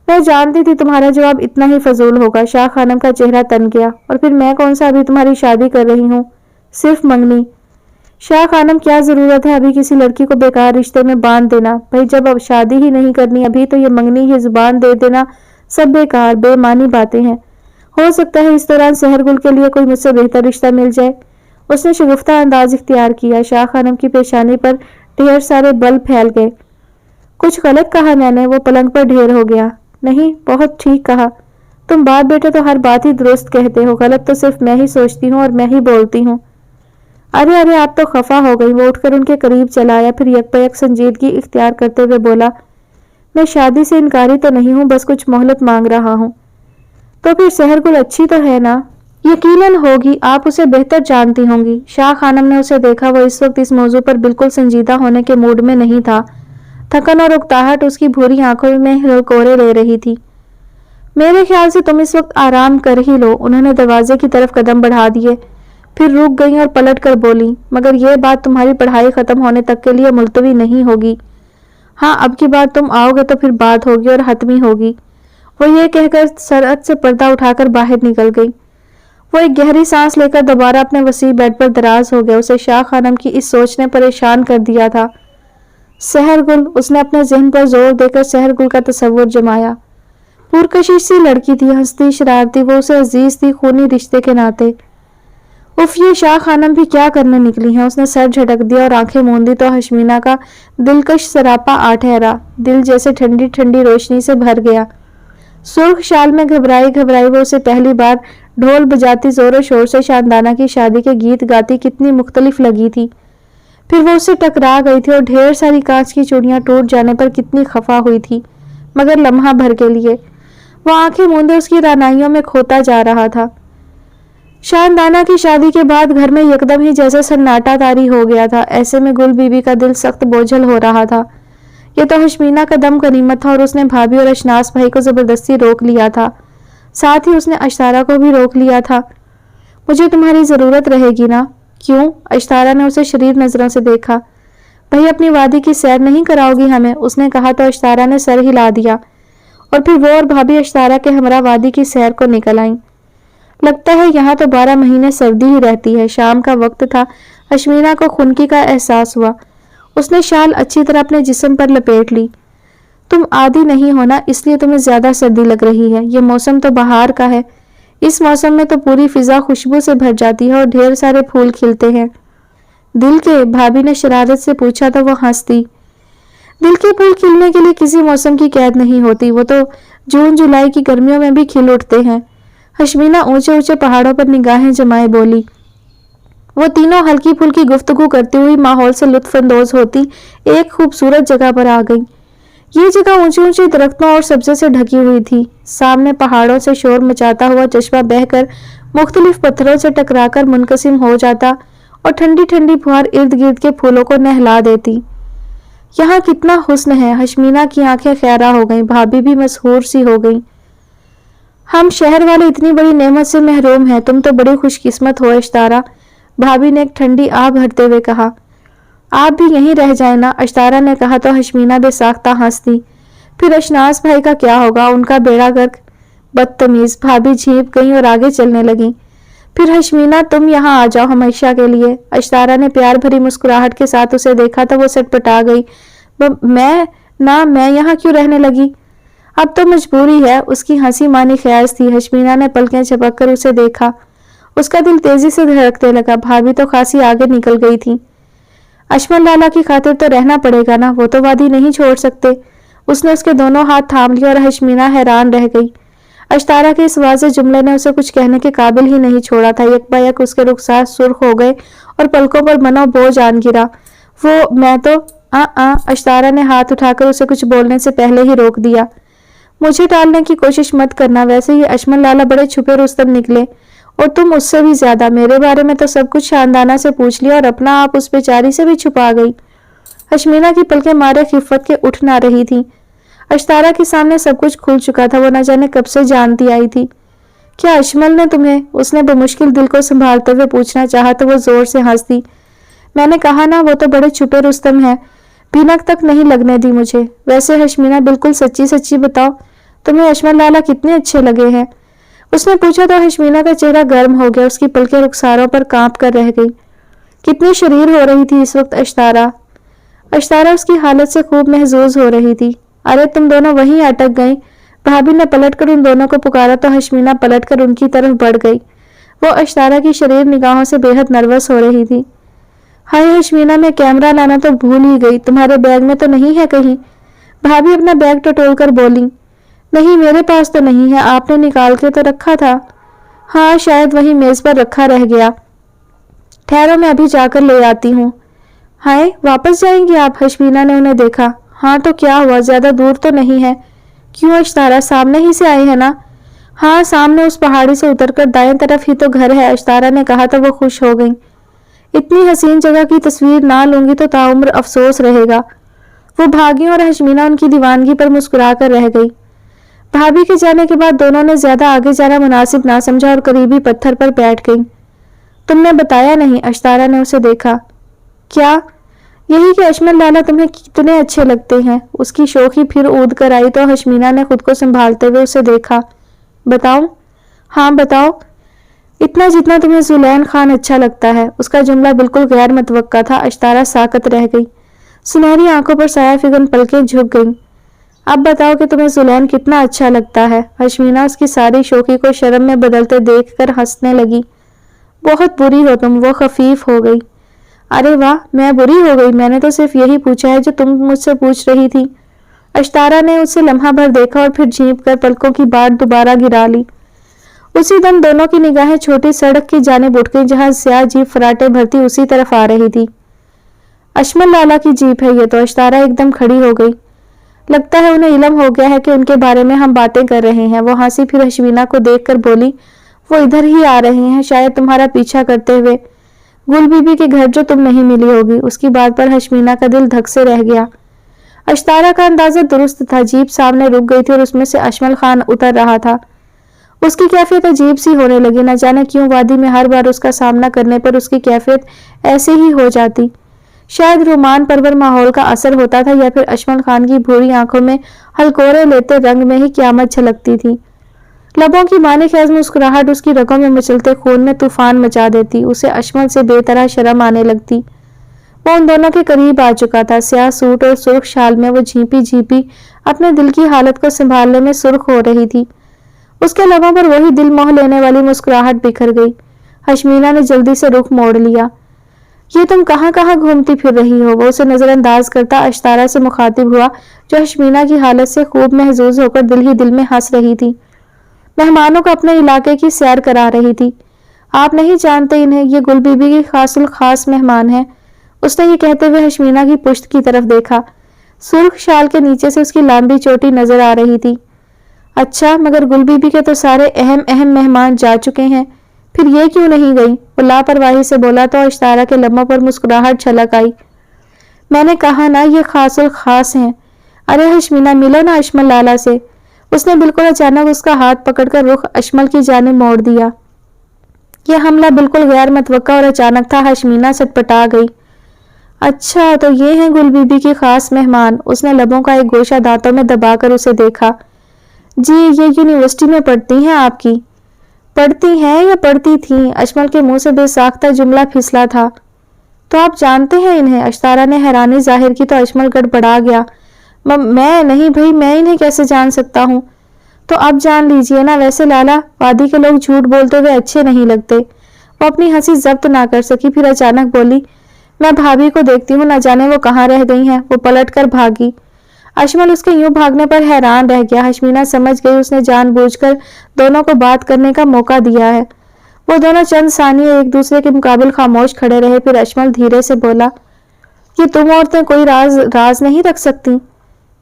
میں جانتی تھی تمہارا جواب اتنا ہی فضول ہوگا۔ شاہ خانم کا چہرہ تن گیا۔ اور پھر میں کون سا ابھی تمہاری شادی کر رہی ہوں؟ صرف منگنی۔ شاہ خانم کیا ضرورت ہے ابھی کسی لڑکی کو بیکار رشتے میں باندھ دینا؟ بھئی جب اب شادی ہی نہیں کرنی ابھی تو یہ منگنی، یہ زبان دے دینا سب بیکار بے معنی باتیں ہیں۔ ہو سکتا ہے اس دوران سحر گل کے لیے کوئی مجھ سے بہتر رشتہ مل جائے۔ اس نے شگفتہ انداز اختیار کیا۔ شاہ خانم کی پیشانی پر ڈھیر سارے بل پھیل گئے۔ کچھ غلط کہا میں نے؟ وہ پلنگ پر ڈھیر ہو گیا۔ نہیں، بہت ٹھیک کہا۔ تم باپ بیٹے تو ہر بات ہی درست کہتے ہو، غلط تو صرف میں ہی سوچتی ہوں اور میں ہی بولتی ہوں۔ ارے آپ تو خفا ہو گئی۔ وہ اٹھ کر ان کے قریب چلا آیا، پھر یک بیک سنجیدگی اختیار کرتے ہوئے بولا، میں شادی سے انکاری تو نہیں ہوں، بس کچھ مہلت مانگ رہا ہوں۔ تو پھر سحر گل اچھی تو ہے نا؟ یقیناً ہوگی، آپ اسے بہتر جانتی ہوں گی۔ شاہ خانم نے اسے دیکھا۔ وہ اس وقت اس موضوع پر بالکل سنجیدہ ہونے کے موڈ میں نہیں تھا۔ تھکن اور اکتاہٹ اس کی بھوری آنکھوں میں ہلکورے لے رہی تھی۔ میرے خیال سے تم اس وقت آرام کر ہی لو۔ انہوں نے دروازے کی طرف قدم بڑھا دیے، پھر رک گئیں اور پلٹ کر بولی، مگر یہ بات تمہاری پڑھائی ختم ہونے تک کے لیے ملتوی نہیں ہوگی۔ ہاں، اب کی بات تم آؤ گے تو پھر بات ہوگی اور حتمی ہوگی۔ وہ یہ کہہ کر سرعت سے پردہ اٹھا کر باہر نکل گئی۔ وہ ایک گہری سانس لے کر دوبارہ اپنے وسیع بیڈ پر دراز ہو گیا۔ اسے شاہ خانم کی اس سوچ نے پریشان کر دیا تھا۔ سحر گل، اس نے اپنے ذہن پر زور دے کر سحر گل کا تصور جمایا۔ پرکشش سی لڑکی تھی، ہنستی شرارتی، وہ اسے عزیز تھی خونی رشتے کے ناطے۔ اف، یہ شاہ خانم بھی کیا کرنے نکلی ہیں؟ اس نے سر جھٹک دیا اور آنکھیں موندی تو حشمینہ کا دلکش سراپا آ ٹھہرا۔ دل جیسے ٹھنڈی ٹھنڈی روشنی سے بھر گیا۔ سرخ شال میں گھبرائی وہ اسے پہلی بار ڈھول بجاتی زور و شور سے شاندانہ کی شادی کے گیت گاتی کتنی مختلف لگی تھی۔ پھر وہ اسے ٹکرا گئی تھی اور ڈھیر ساری کانچ کی چوڑیاں ٹوٹ جانے پر کتنی خفا ہوئی تھی، مگر لمحہ بھر کے لیے۔ وہ آنکھیں موندے اس کی رعنائیوں میں کھوتا جا رہا تھا۔ شاندانہ کی شادی کے بعد گھر میں یکدم ہی جیسے سناٹا طاری ہو گیا تھا۔ ایسے میں گل بی بی کا دل سخت بوجھل ہو رہا تھا۔ یہ تو حشمینہ کا دم غنیمت تھا اور اس نے بھابھی اور اشناس بھائی کو زبردستی روک لیا تھا، ساتھ ہی اس نے اشتارا کو بھی روک لیا تھا۔ مجھے تمہاری ضرورت رہے گی نا؟ کیوں؟ اشتارا نے اسے شریر نظروں سے دیکھا۔ بھئی اپنی وادی کی سیر نہیں کراؤ گی ہمیں؟ اس نے کہا تو اشتارا نے سر ہلا دیا اور پھر وہ اور بھابھی اشتارا کے ہمراہ وادی کی سیر کو نکل آئیں۔ لگتا ہے یہاں تو 12 مہینے سردی ہی رہتی ہے۔ شام کا وقت تھا۔ حشمینہ کو خنکی کا احساس ہوا۔ اس نے شال اچھی طرح اپنے جسم پر لپیٹ لی۔ تم عادی نہیں ہونا، اس لیے تمہیں زیادہ سردی لگ رہی ہے۔ یہ موسم تو بہار کا ہے، اس موسم میں تو پوری فضا خوشبو سے بھر جاتی ہے اور ڈھیر سارے پھول کھلتے ہیں۔ دل کے؟ بھابھی نے شرارت سے پوچھا تو وہ ہنس دی۔ دل کے پھول کھلنے کے لیے کسی موسم کی قید نہیں ہوتی، وہ تو جون جولائی کی گرمیوں میں بھی کھل اٹھتے ہیں۔ حشمینہ اونچے اونچے پہاڑوں پر نگاہیں جمائے بولی، वो तीनों हल्की फुल्की गुफ्तगू करती हुई माहौल से लुत्फ अंदोज होती एक खूबसूरत जगह पर आ गई। ये जगह ऊंची ऊंची दरख्तों और सब्जे से ढकी हुई थी। सामने पहाड़ों से शोर मचाता हुआ चश्मा बहकर मुख्तलिफ पत्थरों से टकराकर मुनकसिम हो जाता और ठंडी ठंडी फुहार इर्द गिर्द के फूलों को नहला देती। यहाँ कितना हुस्न है। हशमीना की आंखें खैरा हो गईं, भाभी भी मशहूर सी हो गई। हम शहर वाले इतनी बड़ी नेमत से महरूम हैं, तुम तो बड़ी खुशकिस्मत हो अश्तारा, भाभी ने एक ठंडी आह भरते हुए कहा। आप भी यहीं रह जाए ना, अश्तारा ने कहा तो हशमीना बेसाख्ता हंस दी। फिर अशनास भाई का क्या होगा, उनका बेड़ा गर्क। बदतमीज, भाभी झींप गई और आगे चलने लगी। फिर हशमीना तुम यहाँ आ जाओ हमेशा के लिए। अश्तारा ने प्यार भरी मुस्कुराहट के साथ उसे देखा तो वो सटपटा गई। मैं यहाँ क्यों रहने लगी? अब तो मजबूरी है, उसकी हंसी मानी ख्यास थी। हशमीना ने पलकें झपक कर उसे देखा। उसका दिल तेजी से धड़कने लगा। भाभी तो खासी आगे निकल गई थी। अशमल लाला की खातिर तो रहना पड़ेगा ना, वो तो वादी नहीं छोड़ सकते। उसने उसके दोनों हाथ थाम लिए और हशमीना हैरान रह गई। अश्तारा के इस वाज़ेह जुमले ने उसे कुछ कहने के काबिल ही नहीं छोड़ा था। यकबायक उसके रुखसार सुर्ख हो गए और पलकों पर मनो बोझ आन गिरा। वो मैं तो अश्तारा ने हाथ उठाकर उसे कुछ बोलने से पहले ही रोक दिया। मुझे टालने की कोशिश मत करना, वैसे ही अशमल लाला बड़े छुपे रुस्तम निकले और तुम उससे भी ज्यादा। मेरे बारे में तो सब कुछ शानदाना से पूछ लिया और अपना आप उस बेचारी से भी छुपा गई। हशमीना की पलकें मारे खिफत के उठ ना रही थी। अश्तारा के सामने सब कुछ खुल चुका था। वो न जाने कब से जानती आई थी। क्या अशमल ने तुम्हें? उसने बेमुश्किल दिल को संभालते हुए पूछना चाहा तो वो जोर से हंस दी। मैंने कहा ना, वो तो बड़े छुपे रुस्तम है, भीनक तक नहीं लगने दी मुझे। वैसे हशमीना बिल्कुल सच्ची सच्ची बताओ, तुम्हें अशमल लाला कितने अच्छे लगे हैं? उसने पूछा तो हशमीना का चेहरा गर्म हो गया। उसकी पलकें रुखसारों पर कांप कर रह गई। कितनी शरीर हो रही थी इस वक्त अश्तारा। अश्तारा उसकी हालत से खूब महजूज हो रही थी। अरे तुम दोनों वहीं अटक गई। भाभी ने पलटकर उन दोनों को पुकारा तो हशमीना पलटकर उनकी तरफ बढ़ गई। वो अश्तारा की शरीर निगाहों से बेहद नर्वस हो रही थी। हाय हशमीना, मैं कैमरा लाना तो भूल ही गई, तुम्हारे बैग में तो नहीं है कहीं? भाभी अपना बैग टटोल कर बोली। नहीं, मेरे पास तो नहीं है, आपने निकाल के तो रखा था। हाँ, शायद वहीं मेज पर रखा रह गया। ठहरो, मैं अभी जाकर ले आती हूँ। हाय, वापस जाएंगी आप? हशमीना ने उन्हें देखा। हाँ तो क्या हुआ, ज्यादा दूर तो नहीं है। क्यों अश्तारा, सामने ही से आई है ना? हाँ, सामने उस पहाड़ी से उतरकर दाएं तरफ ही तो घर है, अश्तारा ने कहा तो वो खुश हो गई। इतनी हसीन जगह की तस्वीर ना लूंगी तो ताउम्र अफसोस रहेगा। वो भागी और हशमीना उनकी दीवानगी पर मुस्कुरा कर रह गई। भाभी के जाने के बाद दोनों ने ज्यादा आगे जाना मुनासिब ना समझा और करीबी पत्थर पर बैठ गई। तुमने बताया नहीं? अश्तारा ने उसे देखा। क्या? यही कि अशमल लाला तुम्हें कितने अच्छे लगते हैं। उसकी शोखी फिर ऊद कर आई तो हशमीना ने खुद को संभालते हुए उसे देखा। बताऊं? हाँ बताओ। इतना जितना तुम्हें जुलैन खान अच्छा लगता है। उसका जुमला बिल्कुल गैर मुतवक्का था। अश्तारा साकत रह गई। सुनहरी आंखों पर साया फिगन पलकें झुक गईं। अब बताओ कि तुम्हें जुलैन कितना अच्छा लगता है। हशमीना उसकी सारी शोखी को शर्म में बदलते देखकर हंसने लगी। बहुत बुरी हो तुम, वो खफीफ हो गई। अरे वाह, मैं बुरी हो गई? मैंने तो सिर्फ यही पूछा है जो तुम मुझसे पूछ रही थी। अश्तारा ने उसे लम्हा भर देखा और फिर झींप कर पलकों की बाट दोबारा गिरा ली। उसी दम दोनों की निगाहें छोटी सड़क की जानिब उठ गईं जहां स्याह जीप फराटे भरती उसी तरफ आ रही थी। अशमल लाला की जीप है ये तो। अश्तारा एकदम खड़ी हो गई। लगता है उन्हें इल्म हो गया है कि उनके बारे में हम बातें कर रहे हैं। वो हंसी फिर हशमीना को देखकर बोली, वो इधर ही आ रहे हैं, शायद तुम्हारा पीछा करते हुए। गुल बीबी के घर जो तुम नहीं मिली होगी। उसकी बात पर हशमीना का दिल धक से रह गया। अश्तारा का अंदाजा दुरुस्त था। जीप सामने रुक गई थी और उसमें से अशमल खान उतर रहा था। उसकी कैफियत अजीब सी होने लगी। न जाने क्यों वादी में हर बार उसका सामना करने पर उसकी कैफियत ऐसे ही हो जाती। शायद रोमान परवर माहौल का असर होता था या फिर अशमल खान की भूरी आंखों में हलकोरे लेते रंग में ही क्यामत छलकती थी। लबों की माने खेज मुस्कुराहट उसकी रगों में मचलते खून में तूफान मचा देती। उसे अशमल से बेतरह शर्म आने लगती। वो उन दोनों के करीब आ चुका था। स्याह सूट और सुर्ख शाल में वो झीपी झीपी अपने दिल की हालत को संभालने में सुर्ख हो रही थी। उसके लबों पर वही दिल मोह लेने वाली मुस्कुराहट बिखर गई। हशमीना ने जल्दी से रुख मोड़ लिया। ये तुम कहाँ कहाँ घूमती फिर रही हो? वो उसे नजरअंदाज करता अश्तारा से मुखातिब हुआ जो हशमीना की हालत से खूब महजूज होकर दिल ही दिल में हंस रही थी। मेहमानों को अपने इलाके की सैर करा रही थी। آپ نہیں جانتے انہیں، یہ گل بی بی کی خاص الخاص مہمان ہیں۔ اس نے یہ کہتے ہوئے ہشمینا کی پشت کی طرف دیکھا۔ سرخ شال کے نیچے سے اس کی لمبی چوٹی نظر آ رہی تھی۔ اچھا، مگر گل بی بی کے تو سارے اہم مہمان جا چکے ہیں، پھر یہ کیوں نہیں گئی؟ وہ لاپرواہی سے بولا تو اشتارا کے لبوں پر مسکراہٹ چھلک آئی۔ میں نے کہا نا یہ خاص الخاص ہیں۔ ارے ہشمینا، ملو نا اشمل لالا سے۔ اس نے بالکل اچانک اس کا ہاتھ پکڑ کر رخ اشمل کی جانب موڑ دیا۔ یہ حملہ بالکل غیر متوقع اور اچانک تھا۔ ہشمینا سٹپٹا گئی۔ اچھا، تو یہ ہیں گل بی بی کی خاص مہمان۔ اس نے لبوں کا ایک گوشہ دانتوں میں دبا کر اسے دیکھا۔ جی، یہ یونیورسٹی میں پڑھتی ہیں آپ کی؟ پڑھتی ہیں یا پڑھتی تھیں؟ اشمل کے منہ سے بے ساختہ جملہ پھسلا تھا۔ تو آپ جانتے ہیں انہیں؟ اشتارا نے حیرانی ظاہر کی تو اشمل گڑبڑا گیا۔ میں نہیں بھائی، میں انہیں کیسے جان سکتا ہوں؟ تو اب جان لیجئے نا۔ ویسے لالا، وادی کے لوگ جھوٹ بولتے ہوئے اچھے نہیں لگتے۔ وہ اپنی ہنسی ضبط نہ کر سکی، پھر اچانک بولی، میں بھابھی کو دیکھتی ہوں، نہ جانے وہ کہاں رہ گئی ہیں۔ وہ پلٹ کر بھاگی۔ اشمل اس کے یوں بھاگنے پر حیران رہ گیا۔ ہشمینا سمجھ گئی اس نے جان بوجھ کر دونوں کو بات کرنے کا موقع دیا ہے۔ وہ دونوں چند ثانیے ایک دوسرے کے مقابل خاموش کھڑے رہے، پھر اشمل دھیرے سے بولا، یہ تم عورتیں کوئی راز نہیں رکھ سکتی؟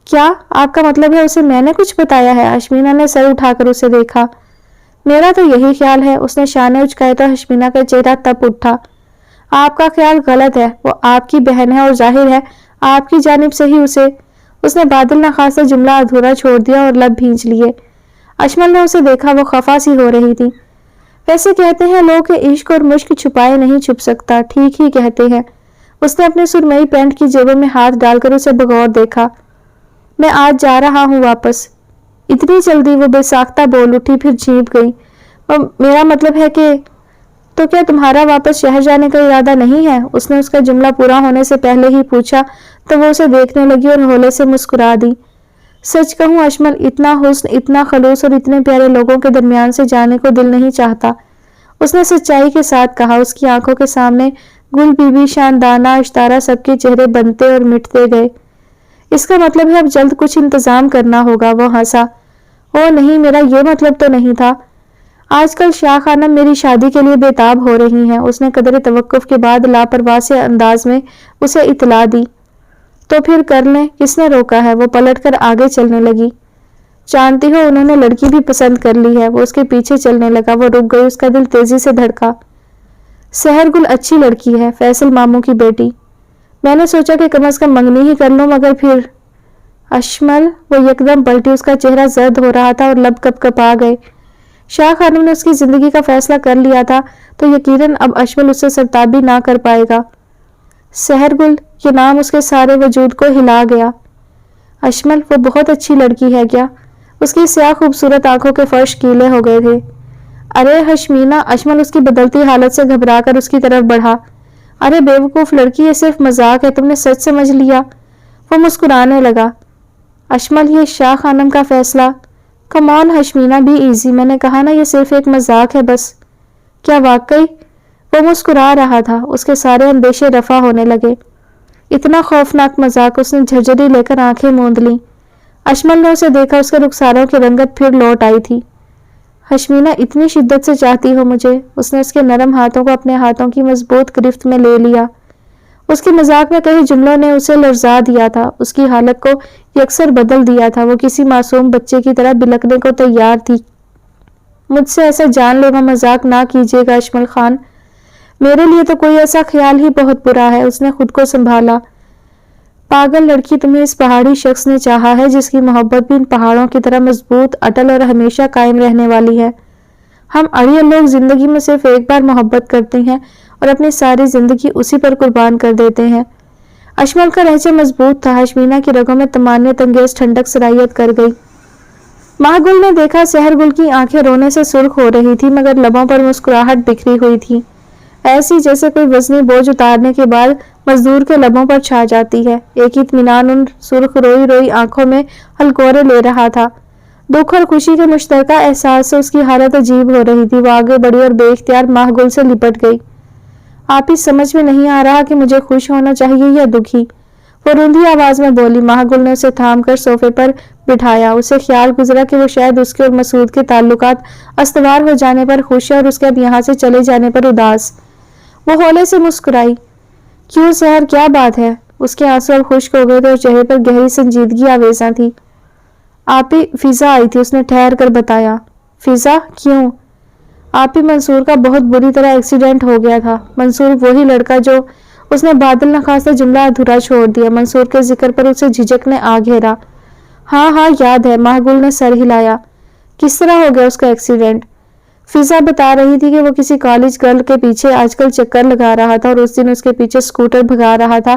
کیا آپ کا مطلب ہے اسے میں نے کچھ بتایا ہے؟ ہشمینا نے سر اٹھا کر اسے دیکھا۔ میرا تو یہی خیال ہے۔ اس نے شانے اچکائے تو ہشمینا کا چہرہ تپ اٹھا۔ آپ کا خیال غلط ہے، وہ آپ کی بہن ہے اور ظاہر ہے آپ کی جانب سے ہی اسے۔ اس نے بادل نخواستہ جملہ ادھورا چھوڑ دیا اور لب بھینچ لیے۔ اشمل نے اسے دیکھا، وہ خفا سی ہو رہی تھی۔ ویسے کہتے ہیں لوگ کہ عشق اور مشک چھپائے نہیں چھپ سکتا، ٹھیک ہی کہتے ہیں۔ اس نے اپنے سرمئی پینٹ کی جیبوں میں ہاتھ ڈال کر اسے بغور دیکھا۔ میں آج جا رہا ہوں واپس۔ اتنی جلدی؟ وہ بے ساختہ بول اٹھی، پھر جھیپ گئی۔ میرا مطلب ہے کہ تو کیا تمہارا واپس شہر جانے کا ارادہ نہیں ہے؟ اس نے اس کا جملہ پورا ہونے سے پہلے ہی پوچھا تو وہ اسے دیکھنے لگی اور ہولے سے مسکرا دی۔ سچ کہوں اشمل، اتنا حسن، اتنا خلوص اور اتنے پیارے لوگوں کے درمیان سے جانے کو دل نہیں چاہتا۔ اس نے سچائی کے ساتھ کہا۔ اس کی آنکھوں کے سامنے گل بی بی، شاندانہ، اشتارا، سب کے چہرے بنتے اور مٹتے گئے۔ اس کا مطلب ہے اب جلد کچھ انتظام کرنا ہوگا۔ وہ ہنسا۔ او نہیں، میرا یہ مطلب تو نہیں تھا۔ آج کل شاہ خانم میری شادی کے لیے بےتاب ہو رہی ہیں۔ اس نے قدر توقف کے بعد لاپرواہ سے انداز میں اسے اطلاع دی۔ تو پھر کر لیں، کس نے روکا ہے؟ وہ پلٹ کر آگے چلنے لگی۔ جانتی ہو انہوں نے لڑکی بھی پسند کر لی ہے۔ وہ اس کے پیچھے چلنے لگا۔ وہ رک گئی، اس کا دل تیزی سے دھڑکا۔ سحر گل اچھی لڑکی ہے، فیصل ماموں کی بیٹی۔ میں نے سوچا کہ کم از کم منگنی ہی کر لوں، مگر پھر اشمل، وہ یکدم پلٹی۔ اس کا چہرہ زرد ہو رہا تھا اور لب کپ کپا گئے۔ شاہ خانم نے اس کی زندگی کا فیصلہ کر لیا تھا تو یقیناً اب اشمل اس سے سرتابی نہ کر پائے گا۔ سحر گل، یہ نام اس کے سارے وجود کو ہلا گیا۔ اشمل، وہ بہت اچھی لڑکی ہے کیا؟ اس کی سیاہ خوبصورت آنکھوں کے فرش گیلے ہو گئے تھے۔ ارے ہشمینا، اشمل اس کی بدلتی حالت سے گھبرا کر اس کی طرف بڑھا۔ ارے بیوقوف لڑکی، یہ صرف مذاق ہے، تم نے سچ سمجھ لیا۔ وہ مسکرانے لگا۔ اشمل، یہ شاہ خانم کا فیصلہ۔ کم آن ہشمینا، بھی ایزی، میں نے کہا نا یہ صرف ایک مذاق ہے بس۔ کیا واقعی؟ وہ مسکرا رہا تھا۔ اس کے سارے اندیشے رفع ہونے لگے۔ اتنا خوفناک مذاق؟ اس نے جھرجھری لے کر آنکھیں موند لیں۔ اشمل نے اسے دیکھا، اس کے رخساروں کی رنگت پھر لوٹ آئی تھی۔ ہشمینا، اتنی شدت سے چاہتی ہو مجھے؟ اس نے اس کے نرم ہاتھوں کو اپنے ہاتھوں کی مضبوط گرفت میں لے لیا۔ اس کے مذاق میں کئی جملوں نے اسے لرزا دیا تھا، اس کی حالت کو یکسر بدل دیا تھا۔ وہ کسی معصوم بچے کی طرح بلکنے کو تیار تھی۔ مجھ سے ایسا جان لیوا مذاق نہ کیجیے گا اشمل خان، میرے لیے تو کوئی ایسا خیال ہی بہت برا ہے۔ اس نے خود کو سنبھالا۔ پاگل لڑکی، تمہیں اس پہاڑی شخص نے چاہا ہے جس کی محبت بھی ان پہاڑوں کی طرح مضبوط، اٹل اور ہمیشہ قائم رہنے والی ہے۔ ہم اڑیل لوگ زندگی میں صرف ایک بار محبت کرتے ہیں اور اپنی ساری زندگی اسی پر قربان کر دیتے ہیں۔ اشمل کا لہجہ مضبوط تھا۔ ہشمینا کی رگوں میں طمانینت انگیز ٹھنڈک سرایت کر گئی۔ ماہ گل نے دیکھا سحر گل کی آنکھیں رونے سے سرخ ہو رہی تھی، مگر لبوں پر مسکراہٹ بکھری ہوئی تھی، ایسی جیسے کوئی وزنی بوجھ اتارنے کے بعد مزدور کے لبوں پر چھا جاتی ہے۔ ایک اطمینان ان سرخ روئی روئی آنکھوں میں ہلکورے لے رہا تھا۔ دکھ اور خوشی کے مشترکہ احساس سے اس کی حالت عجیب ہو رہی تھی۔ وہ آگے بڑھی اور بے اختیار ماہ گل سے لپٹ گئی۔ آپ ہی سمجھ میں نہیں آ رہا کہ مجھے خوش ہونا چاہیے یا دکھی۔ वो रुंधी आवाज में बोली। महागुल ने उसे थाम कर सोफे पर बिठाया। उसे ख्याल गुजरा कि वो शायद उसके और मसूद के ताल्लुकात अस्तवार हो जाने पर खुश है और उसके अब यहाँ से चले जाने पर उदास। वो हौले से मुस्कुराई। क्यों सहर, क्या बात है? उसके आंसू अब खुश्क हो गए थे और चेहरे पर गहरी संजीदगी आवेजा थी। आप ही फिजा आई थी, उसने ठहर कर बताया। फिजा? क्यों? आप ही मंसूर का बहुत बुरी तरह एक्सीडेंट हो गया था। मंसूर वही लड़का जो उसने बादल नखास्ता जुमला अधूरा छोड़ दिया। मंसूर के जिक्र पर उसे झिझक ने आ घेरा। हाँ हाँ याद है, महागुल ने सर हिलाया। किस तरह हो गया उसका एक्सीडेंट? फिजा बता रही थी कि वो किसी कॉलेज गर्ल के पीछे आजकल चक्कर लगा रहा था और उस दिन उसके पीछे स्कूटर भगा रहा था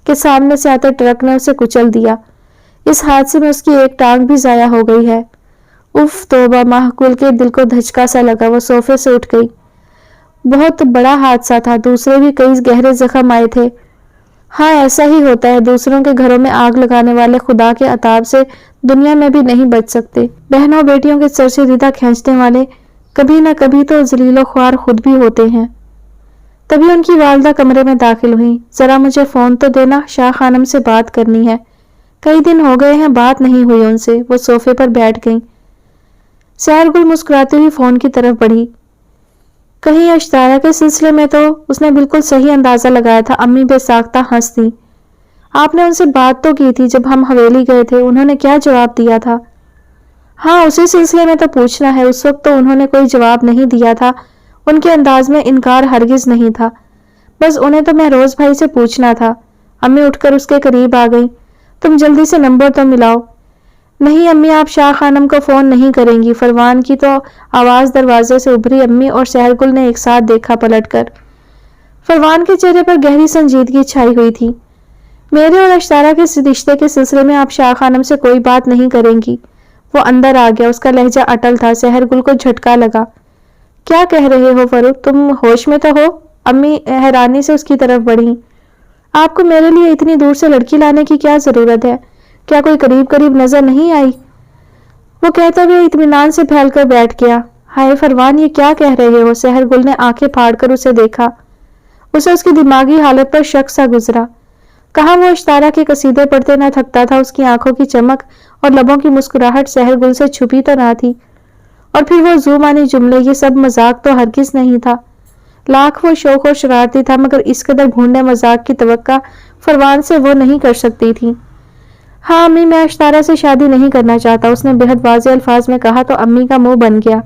कि सामने से आते ट्रक ने उसे कुचल दिया। इस हादसे में उसकी एक टांग भी जाया हो गई है। उफ तौबा, महागुल के दिल को धचका सा लगा। वो सोफे से उठ गई। बहुत बड़ा हादसा था, दूसरे भी कई गहरे जख्म आए थे। हाँ ऐसा ही होता है, दूसरों के घरों में आग लगाने वाले खुदा के अताब से दुनिया में भी नहीं बच सकते। बहनों बेटियों के सर से रिदा खींचने वाले कभी न कभी तो जलीलो ख्वार खुद भी होते हैं। तभी उनकी वालदा कमरे में दाखिल हुई। जरा मुझे फोन तो देना, शाह खानम से बात करनी है। कई दिन हो गए हैं बात नहीं हुई उनसे। वो सोफे पर बैठ गई। सहरगुल मुस्कुराती हुई फोन की तरफ बढ़ी। कहीं अश्तारा के सिलसिले में तो उसने बिल्कुल सही अंदाजा लगाया था। अम्मी बेसाख्ता हंस दी। आपने उनसे बात तो की थी जब हम हवेली गए थे, उन्होंने क्या जवाब दिया था? हाँ उसी सिलसिले में तो पूछना है। उस वक्त तो उन्होंने कोई जवाब नहीं दिया था। उनके अंदाज में इनकार हरगिज नहीं था। बस उन्हें तो महरोज भाई से पूछना था। अम्मी उठकर उसके करीब आ गई। तुम जल्दी से नंबर तो मिलाओ। नहीं अम्मी, आप शाह खानम को फोन नहीं करेंगी। फरमान की तो आवाज दरवाजे से उभरी। अम्मी और सहरगुल ने एक साथ देखा पलटकर। फरमान के चेहरे पर गहरी संजीदगी छाई हुई थी। मेरे और अश्तारा के रिश्ते के सिलसिले में आप शाह खानम से कोई बात नहीं करेंगी। वो अंदर आ गया। उसका लहजा अटल था। सहरगुल को झटका लगा। क्या कह रहे हो फरूक, तुम होश में तो हो? अम्मी हैरानी से उसकी तरफ बढ़ी। आपको मेरे लिए इतनी दूर से लड़की लाने की क्या जरूरत है? क्या कोई करीब करीब नजर नहीं आई? वो कहते हुए इत्मीनान से फैलकर बैठ गया। हाय फरमान, ये क्या कह रहे हो? सहरगुल ने आंखें फाड़कर उसे देखा। उसे उसकी दिमागी हालत पर शक सा गुजरा। कहाँ वो इश्तारा के कसीदे पढ़ते न थकता था। उसकी आंखों की चमक और लबों की मुस्कुराहट सहरगुल से छुपी तो ना थी। और फिर वो जुमानी जुमले, ये सब मजाक तो हरगिज नहीं था। लाख वो शौक और शरारती था, मगर इस कदर भूंडे मजाक की तवक्का फरमान से वो नहीं कर सकती थी। हाँ अम्मी, मैं अश्तारा से शादी नहीं करना चाहता, उसने बेहद वाज़ेह अल्फाज में कहा तो अम्मी का मुंह बन गया।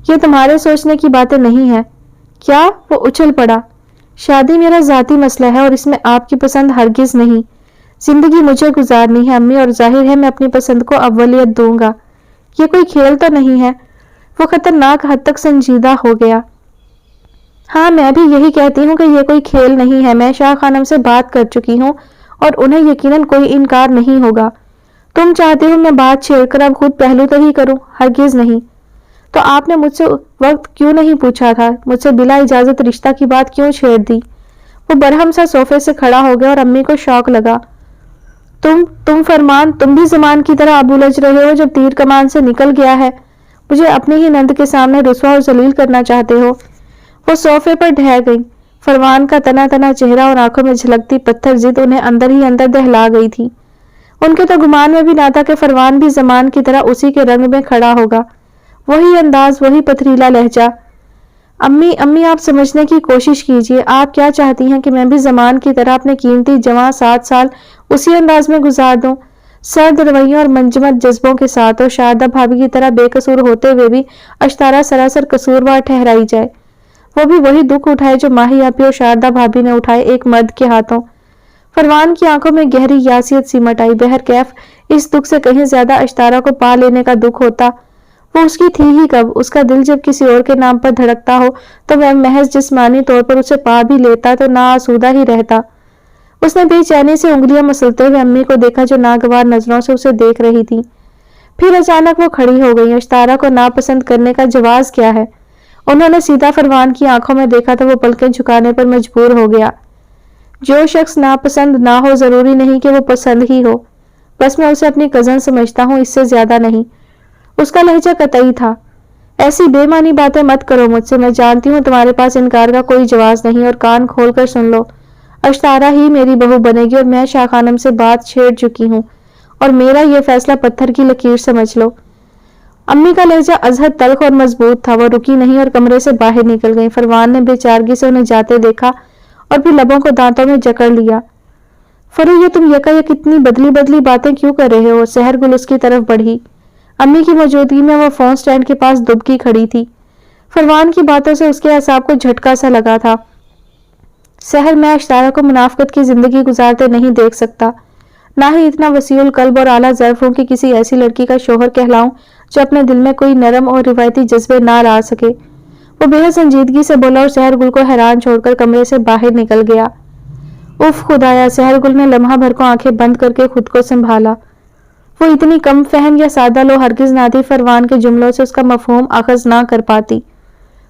ये तुम्हारे सोचने की बातें नहीं है। क्या? वो उछल पड़ा। शादी मेरा जाती मसला है और इसमें आपकी पसंद हरगिज नहीं। जिंदगी मुझे गुजारनी है अम्मी, और जाहिर है मैं अपनी पसंद को अव्वलियत दूंगा। ये कोई खेल तो नहीं है। वो खतरनाक हद तक संजीदा हो गया। हाँ मैं भी यही कहती हूँ कि ये कोई खेल नहीं है। मैं शाह खानम से बात कर चुकी हूँ और उन्हें यकीनन कोई इनकार नहीं होगा। तुम चाहते हो मैं बात छेड़कर अब खुद पहलू तो ही करूं? हरगिज नहीं। तो आपने मुझसे वक्त क्यों नहीं पूछा था? मुझसे बिला इजाजत रिश्ता की बात क्यों छेड़ दी? वो बरहम सा सोफे से खड़ा हो गया और अम्मी को शौक लगा। तुम फरमान, तुम भी जमान की तरह अब उलझ रहे हो जब तीर कमान से निकल गया है। मुझे अपने ही नंद के सामने रुसवा और जलील करना चाहते हो। वो सोफे पर ढह गई। फरमान का तना तना चेहरा और आंखों में झलकती पत्थर जिद उन्हें अंदर ही अंदर दहला गई थी। उनके तो गुमान में भी ना था कि फरमान भी जमान की तरह उसी के रंग में खड़ा होगा। वही अंदाज, वही पथरीला लहजा। अम्मी अम्मी, आप समझने की कोशिश कीजिए। आप क्या चाहती हैं कि मैं भी जमान की तरह अपने कीमती जवां 7 साल उसी अंदाज में गुजार दूं, सर्द रवैयों और मंजमत जज्बों के साथ, और शारदा भाभी की तरह बेकसूर होते हुए भी अश्तारा सरासर कसूरवार ठहराई जाए। वो भी वही दुख उठाए जो माही आपी और शारदा भाभी ने उठाए एक मर्द के हाथों। फरमान की आंखों में गहरी यासियत सिमट आई। बहरकैफ इस दुख से कहीं ज्यादा अश्तारा को पा लेने का दुख होता। वो उसकी थी ही कब? उसका दिल जब किसी और के नाम पर धड़कता हो तो वह महज जिस्मानी तौर पर उसे पा भी लेता तो ना आसूदा ही रहता। उसने बेचैनी से उंगलियां मसलते हुए अम्मी को देखा जो नागवार नजरों से उसे देख रही थी। फिर अचानक वो खड़ी हो गई। अश्तारा को नापसंद करने का जवाज क्या है? उन्होंने सीधा फरमान की आंखों में देखा तो वो पलकें झुकाने पर मजबूर हो गया। जो शख्स नापसंद ना हो जरूरी नहीं कि वो पसंद ही हो। बस मैं उसे अपनी कजन समझता हूँ, इससे ज्यादा नहीं। उसका लहजा कतई था। ऐसी बेमानी बातें मत करो मुझसे। मैं जानती हूँ तुम्हारे पास इनकार का कोई जवाब नहीं, और कान खोल कर सुन लो। अश्तारा ही मेरी बहू बनेगी और मैं शाह खानम से बात छेड़ चुकी हूँ और मेरा ये फैसला पत्थर की लकीर समझ लो। अम्मी का लहजा अजहद तल्ख और मजबूत था। वो रुकी नहीं और कमरे से बाहर निकल गई। फरवान ने बेचारगी से उन्हें जाते देखा और फिर लबों को दांतों में जकड़ लिया। फरू, ये तुम यकायक इतनी बदली बदली बातें क्यों कर रहे हो? सहरगुल उसकी तरफ बढ़ी। अम्मी की मौजूदगी में वो फोन स्टैंड के पास दुबकी खड़ी थी। फरवान की बातों से उसके असाब को झटका सा लगा था। सहर, मैं अश्तारा को मुनाफकत की जिंदगी गुजारते नहीं देख सकता, ना ही इतना वसीउल कल्ब और आला ज़र्फ हूं कि किसी ऐसी लड़की का शोहर कहलाऊं जो अपने दिल में कोई नरम और रिवायती जज्बे ना ला सके। वो बेहद संजीदगी से बोला और सहरगुल को हैरान छोड़कर कमरे से बाहर निकल गया। उफ खुदाया, सहरगुल ने लम्हा भर को आंखें बंद करके खुद को संभाला। वो इतनी कम फहम या सादा लो हरगिज ना थी। फरवान के जुमलों से उसका मफहूम अखज़ ना कर पाती।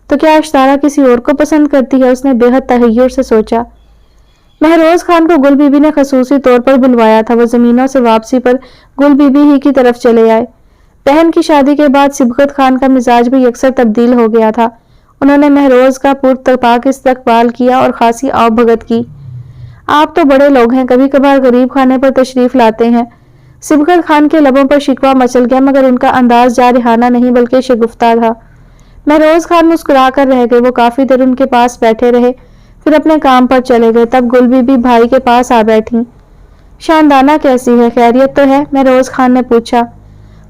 तो क्या अश्तारा किसी और को पसंद करती है? उसने बेहद तहय्युर से सोचा। महरोज खान को गुल बीबी ने खसूसी तौर पर बुलवाया था। वो जमीनों से वापसी पर गुल बीबी ही की तरफ चले आए। बहन की शादी के बाद सिबकत खान का मिजाज भी अक्सर तब्दील हो गया था। उन्होंने महरोज का पुरतपाक इस्तकबाल किया और खासी आओ भगत की। आप तो बड़े लोग हैं, कभी कभार गरीब खाने पर तशरीफ लाते हैं। सिबकत खान के लबों पर शिकवा मचल गया, मगर उनका अंदाज जारहाना नहीं बल्कि शगुफ्ता था। महरोज खान मुस्कुरा कर रह गए। वो काफी देर उनके पास बैठे रहे, फिर अपने काम पर चले गए। तब गुल बीबी भाई के पास आ बैठी। शानदाना कैसी है, खैरियत तो है? महरोज खान ने पूछा।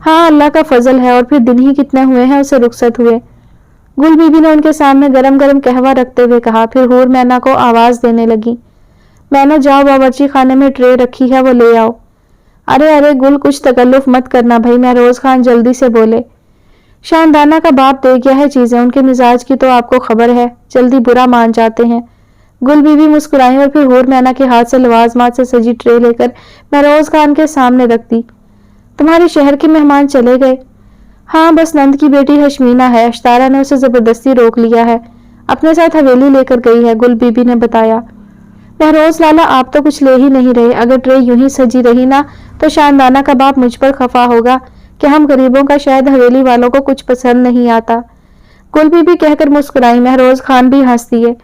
हाँ, अल्लाह का फजल है। और फिर दिन ही कितने हुए हैं उसे रुखसत हुए? गुल बीबी ने उनके सामने गरम गरम कहवा रखते हुए कहा। फिर हूर मैना को आवाज देने लगी। मैना, जाओ, बावर्ची खाने में ट्रे रखी है, वो ले आओ। अरे अरे गुल, कुछ तकल्लुफ मत करना भाई, महरोज खान जल्दी से बोले। शानदाना का बाप दे गया है चीजें, उनके मिजाज की तो आपको खबर है, जल्दी बुरा मान जाते हैं। गुल बीबी मुस्कुराई और फिर हूर मैना के हाथ से लवाजमात से सजी ट्रे लेकर महरोज खान के सामने रख दी। तुम्हारे शहर के मेहमान चले गए? हाँ, बस नंद की बेटी हशमीना है, अश्तारा ने उसे जबरदस्ती रोक लिया है, अपने साथ हवेली लेकर गई है, गुल बीबी ने बताया। महरोज लाला, आप तो कुछ ले ही नहीं रहे। अगर ट्रे यूं ही सजी रही ना तो शानदाना का बाप मुझ पर खफा होगा कि हम गरीबों का शायद हवेली वालों को कुछ पसंद नहीं आता। गुल बीबी कहकर मुस्कुराई। महरोज खान भी हंस दिए।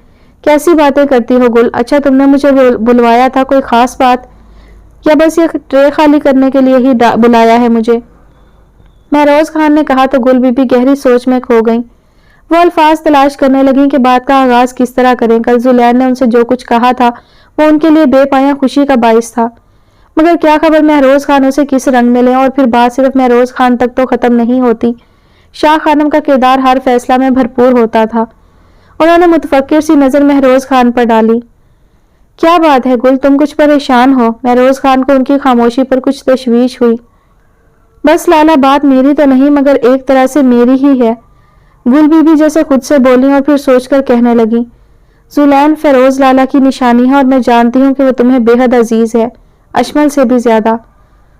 कैसी बातें करती हो गुल? अच्छा, तुमने मुझे बुलवाया था, कोई खास बात, या बस ये ट्रे खाली करने के लिए ही बुलाया है मुझे? महरोज खान ने कहा तो गुल बीबी गहरी सोच में खो गई। वो अल्फाज तलाश करने लगी कि बात का आगाज किस तरह करें। कल जुलैन ने उनसे जो कुछ कहा था वो उनके लिए बेपाया खुशी का बाइस था, मगर क्या खबर महरोज खान उसे किस रंग में लें। और फिर बात सिर्फ महरोज खान तक तो खत्म नहीं होती। शाह खानम का किरदार हर फैसला में भरपूर होता था। उन्होंने मुतफक्किर सी नजर महरोज खान पर डाली। क्या बात है गुल, तुम कुछ परेशान हो? महरोज खान को उनकी खामोशी पर कुछ तशवीश हुई। बस लाला, बात मेरी तो नहीं मगर एक तरह से मेरी ही है, गुल बीबी जैसे खुद से बोली और फिर सोचकर कहने लगी। जुलैन फेरोज लाला की निशानी है और मैं जानती हूँ कि वो तुम्हें बेहद अजीज है, अजमल से भी ज्यादा।